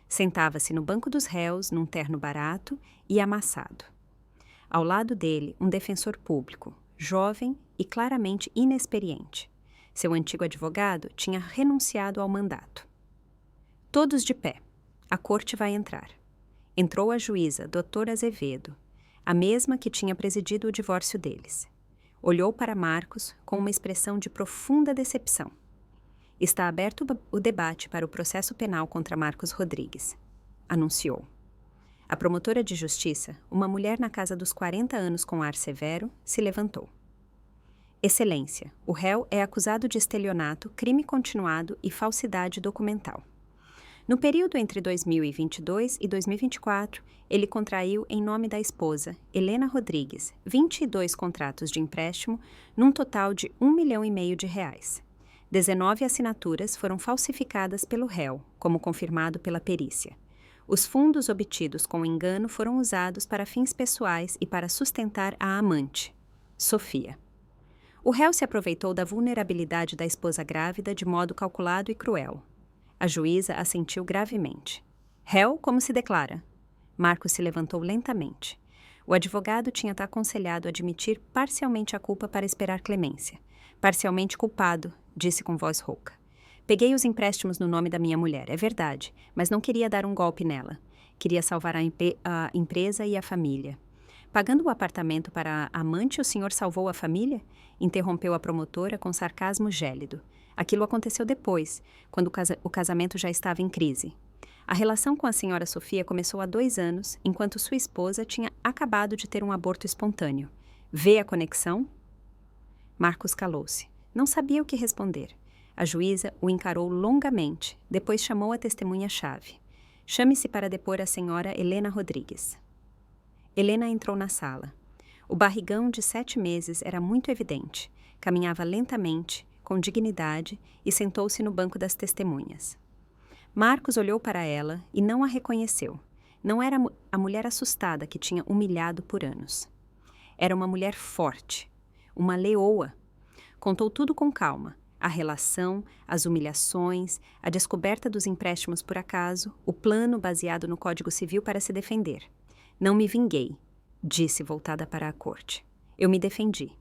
Sentava-se no banco dos réus, num terno barato e amassado. Ao lado dele, um defensor público, jovem e claramente inexperiente. Seu antigo advogado tinha renunciado ao mandato. Todos de pé. A corte vai entrar. Entrou a juíza, doutora Azevedo, a mesma que tinha presidido o divórcio deles. Olhou para Marcos com uma expressão de profunda decepção. Está aberto o debate para o processo penal contra Marcos Rodrigues, anunciou. A promotora de justiça, uma mulher na casa dos 40 anos com ar severo, se levantou. Excelência, o réu é acusado de estelionato, crime continuado e falsidade documental. No período entre 2022 e 2024, ele contraiu, em nome da esposa, Helena Rodrigues, 22 contratos de empréstimo, num total de R$ 1,5 milhão. 19 assinaturas foram falsificadas pelo réu, como confirmado pela perícia. Os fundos obtidos com engano foram usados para fins pessoais e para sustentar a amante, Sofia. O réu se aproveitou da vulnerabilidade da esposa grávida de modo calculado e cruel. A juíza assentiu gravemente. Réu, como se declara? Marcos se levantou lentamente. O advogado tinha aconselhado admitir parcialmente a culpa para esperar clemência. Parcialmente culpado, disse com voz rouca. Peguei os empréstimos no nome da minha mulher, é verdade, mas não queria dar um golpe nela. Queria salvar a empresa e a família. Pagando o apartamento para a amante, o senhor salvou a família? Interrompeu a promotora com sarcasmo gélido. Aquilo aconteceu depois, quando o casamento já estava em crise. A relação com a senhora Sofia começou há 2 anos, enquanto sua esposa tinha acabado de ter um aborto espontâneo. Vê a conexão? Marcos calou-se. Não sabia o que responder. A juíza o encarou longamente, depois chamou a testemunha-chave. Chame-se para depor a senhora Helena Rodrigues. Helena entrou na sala. O barrigão de 7 meses era muito evidente. Caminhava lentamente, com dignidade, e sentou-se no banco das testemunhas. Marcos olhou para ela e não a reconheceu. Não era a mulher assustada que tinha humilhado por anos. Era uma mulher forte, uma leoa. Contou tudo com calma. A relação, as humilhações, a descoberta dos empréstimos por acaso, o plano baseado no Código Civil para se defender. Não me vinguei, disse voltada para a corte. Eu me defendi.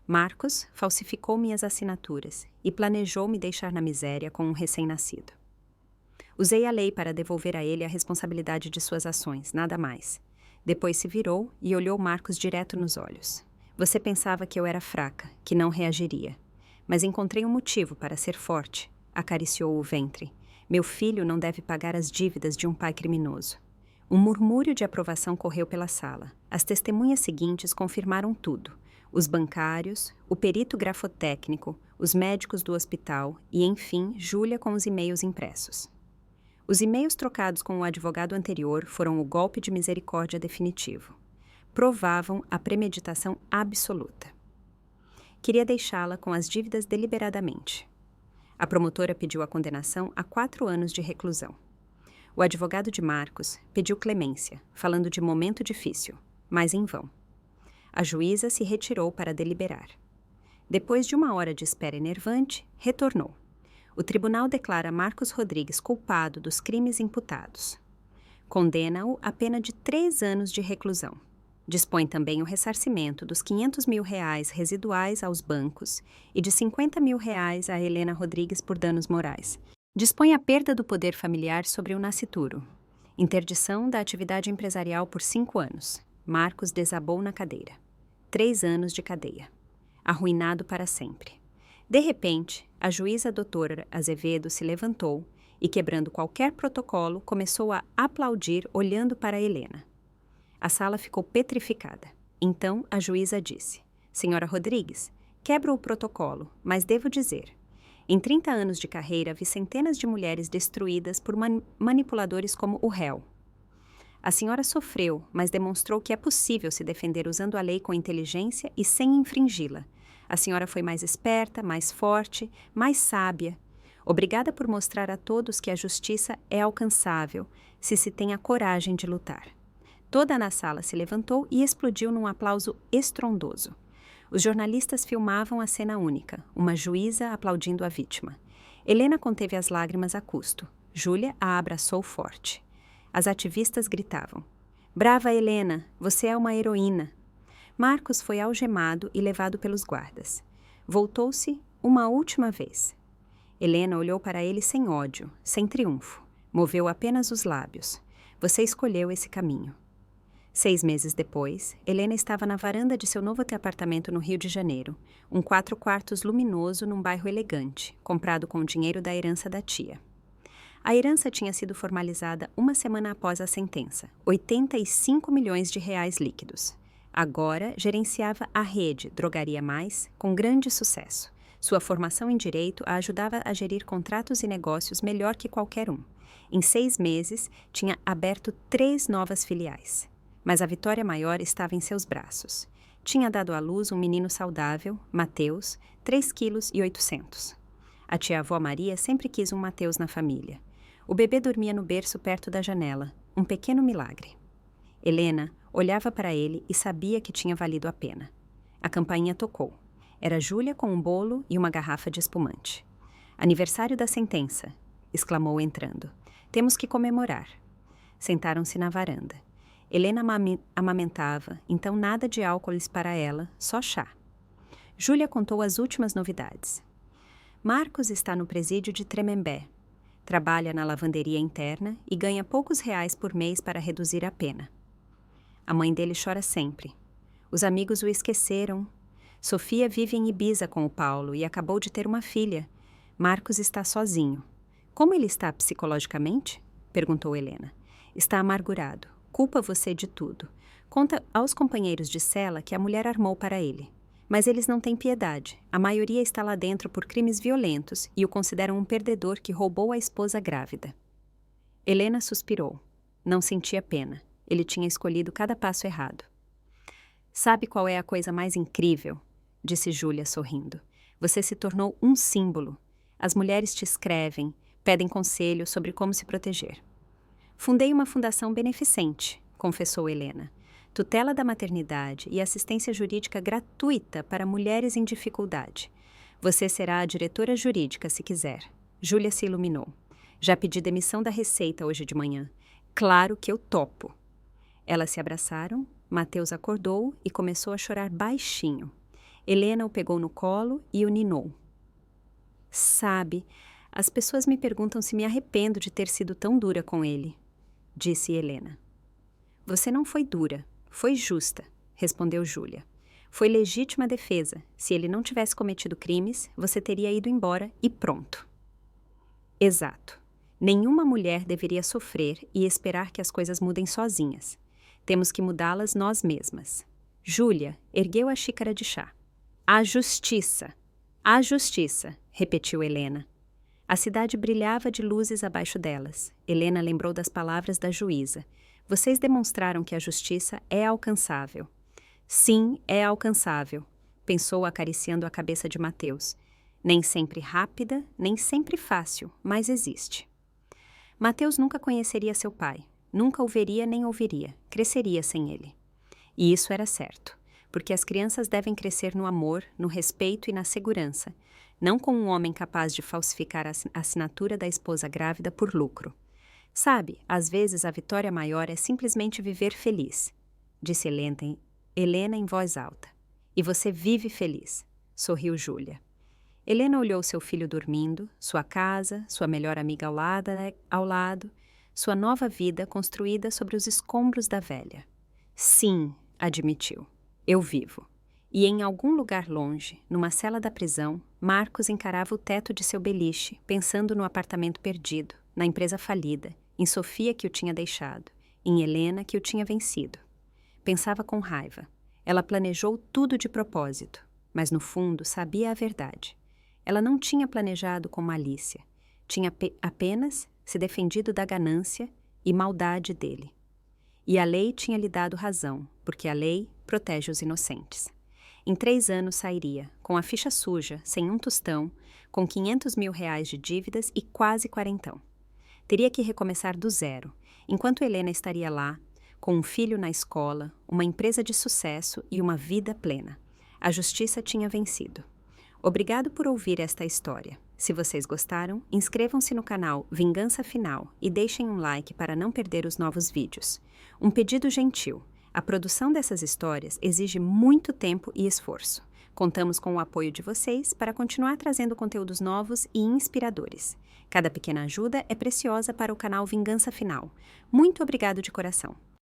Marcos falsificou minhas assinaturas e planejou me deixar na miséria com um recém-nascido. Usei a lei para devolver a ele a responsabilidade de suas ações, nada mais. Depois se virou e olhou Marcos direto nos olhos. Você pensava que eu era fraca, que não reagiria. Mas encontrei um motivo para ser forte, acariciou o ventre. Meu filho não deve pagar as dívidas de um pai criminoso. Um murmúrio de aprovação correu pela sala. As testemunhas seguintes confirmaram tudo. Os bancários, o perito grafotécnico, os médicos do hospital e, enfim, Júlia com os e-mails impressos. Os e-mails trocados com o advogado anterior foram o golpe de misericórdia definitivo. Provavam a premeditação absoluta. Queria deixá-la com as dívidas deliberadamente. A promotora pediu a condenação a 4 anos de reclusão. O advogado de Marcos pediu clemência, falando de momento difícil, mas em vão. A juíza se retirou para deliberar. Depois de 1 hora de espera enervante, retornou. O tribunal declara Marcos Rodrigues culpado dos crimes imputados. Condena-o a pena de 3 anos de reclusão. Dispõe também o ressarcimento dos R$500 mil residuais aos bancos e de R$50 mil a Helena Rodrigues por danos morais. Dispõe a perda do poder familiar sobre o nascituro. Interdição da atividade empresarial por 5 anos. Marcos desabou na cadeira. 3 anos de cadeia. Arruinado para sempre. De repente, a juíza doutora Azevedo se levantou e, quebrando qualquer protocolo, começou a aplaudir olhando para Helena. A sala ficou petrificada. Então a juíza disse: Senhora Rodrigues, quebro o protocolo, mas devo dizer, em 30 anos de carreira vi centenas de mulheres destruídas por manipuladores como o réu. A senhora sofreu, mas demonstrou que é possível se defender usando a lei com inteligência e sem infringi-la. A senhora foi mais esperta, mais forte, mais sábia. Obrigada por mostrar a todos que a justiça é alcançável, se se tem a coragem de lutar. Toda na sala se levantou e explodiu num aplauso estrondoso. Os jornalistas filmavam a cena única, uma juíza aplaudindo a vítima. Helena conteve as lágrimas a custo. Júlia a abraçou forte. As ativistas gritavam: "Brava, Helena! Você é uma heroína!" Marcos foi algemado e levado pelos guardas. Voltou-se uma última vez. Helena olhou para ele sem ódio, sem triunfo. Moveu apenas os lábios. Você escolheu esse caminho. 6 meses depois, Helena estava na varanda de seu novo apartamento no Rio de Janeiro, um 4 quartos luminoso num bairro elegante, comprado com o dinheiro da herança da tia. A herança tinha sido formalizada uma semana após a sentença, 85 milhões de reais líquidos. Agora, gerenciava a rede Drogaria Mais, com grande sucesso. Sua formação em direito a ajudava a gerir contratos e negócios melhor que qualquer um. Em 6 meses, tinha aberto 3 novas filiais. Mas a vitória maior estava em seus braços. Tinha dado à luz um menino saudável, Mateus, 3,8 kg. A tia-avó Maria sempre quis um Mateus na família. O bebê dormia no berço perto da janela, um pequeno milagre. Helena olhava para ele e sabia que tinha valido a pena. A campainha tocou. Era Júlia com um bolo e uma garrafa de espumante. "Aniversário da sentença", exclamou entrando. "Temos que comemorar." Sentaram-se na varanda. Helena amamentava, então nada de álcools para ela, só chá. Júlia contou as últimas novidades. Marcos está no presídio de Tremembé. Trabalha na lavanderia interna e ganha poucos reais por mês para reduzir a pena. A mãe dele chora sempre. Os amigos o esqueceram. Sofia vive em Ibiza com o Paulo e acabou de ter uma filha. Marcos está sozinho. "Como ele está psicologicamente?" perguntou Helena. "Está amargurado. Culpa você de tudo. Conta aos companheiros de cela que a mulher armou para ele. Mas eles não têm piedade. A maioria está lá dentro por crimes violentos e o consideram um perdedor que roubou a esposa grávida." Helena suspirou. Não sentia pena. Ele tinha escolhido cada passo errado. "Sabe qual é a coisa mais incrível?" disse Júlia sorrindo. "Você se tornou um símbolo. As mulheres te escrevem, pedem conselho sobre como se proteger." "Fundei uma fundação beneficente", confessou Helena. "Tutela da maternidade e assistência jurídica gratuita para mulheres em dificuldade. Você será a diretora jurídica se quiser." Júlia se iluminou. "Já pedi demissão da Receita hoje de manhã. Claro que eu topo." Elas se abraçaram, Mateus acordou e começou a chorar baixinho. Helena o pegou no colo e o ninou. "Sabe, as pessoas me perguntam se me arrependo de ter sido tão dura com ele", disse Helena. "Você não foi dura, foi justa", respondeu Júlia. "Foi legítima defesa. Se ele não tivesse cometido crimes, você teria ido embora e pronto." "Exato. Nenhuma mulher deveria sofrer e esperar que as coisas mudem sozinhas. Temos que mudá-las nós mesmas." Júlia ergueu a xícara de chá. "A justiça! A justiça!" repetiu Helena. A cidade brilhava de luzes abaixo delas. Helena lembrou das palavras da juíza. "Vocês demonstraram que a justiça é alcançável." "Sim, é alcançável", pensou acariciando a cabeça de Mateus. "Nem sempre rápida, nem sempre fácil, mas existe." Mateus nunca conheceria seu pai. Nunca o veria nem ouviria. Cresceria sem ele. E isso era certo, porque as crianças devem crescer no amor, no respeito e na segurança, não com um homem capaz de falsificar a assinatura da esposa grávida por lucro. "Sabe, às vezes a vitória maior é simplesmente viver feliz", disse Helena em voz alta. "E você vive feliz", sorriu Júlia. Helena olhou seu filho dormindo, sua casa, sua melhor amiga ao lado, sua nova vida construída sobre os escombros da velha. "Sim", admitiu, "eu vivo." E em algum lugar longe, numa cela da prisão, Marcos encarava o teto de seu beliche, pensando no apartamento perdido, na empresa falida, em Sofia que o tinha deixado, em Helena que o tinha vencido. Pensava com raiva. Ela planejou tudo de propósito, mas no fundo sabia a verdade. Ela não tinha planejado com malícia. Tinha apenas se defendido da ganância e maldade dele. E a lei tinha lhe dado razão, porque a lei protege os inocentes. Em 3 anos sairia, com a ficha suja, sem um tostão, com 500 mil reais de dívidas e quase quarentão. Teria que recomeçar do zero, enquanto Helena estaria lá, com um filho na escola, uma empresa de sucesso e uma vida plena. A justiça tinha vencido. Obrigado por ouvir esta história. Se vocês gostaram, inscrevam-se no canal Vingança Final e deixem um like para não perder os novos vídeos. Um pedido gentil. A produção dessas histórias exige muito tempo e esforço. Contamos com o apoio de vocês para continuar trazendo conteúdos novos e inspiradores. Cada pequena ajuda é preciosa para o canal Vingança Final. Muito obrigado de coração.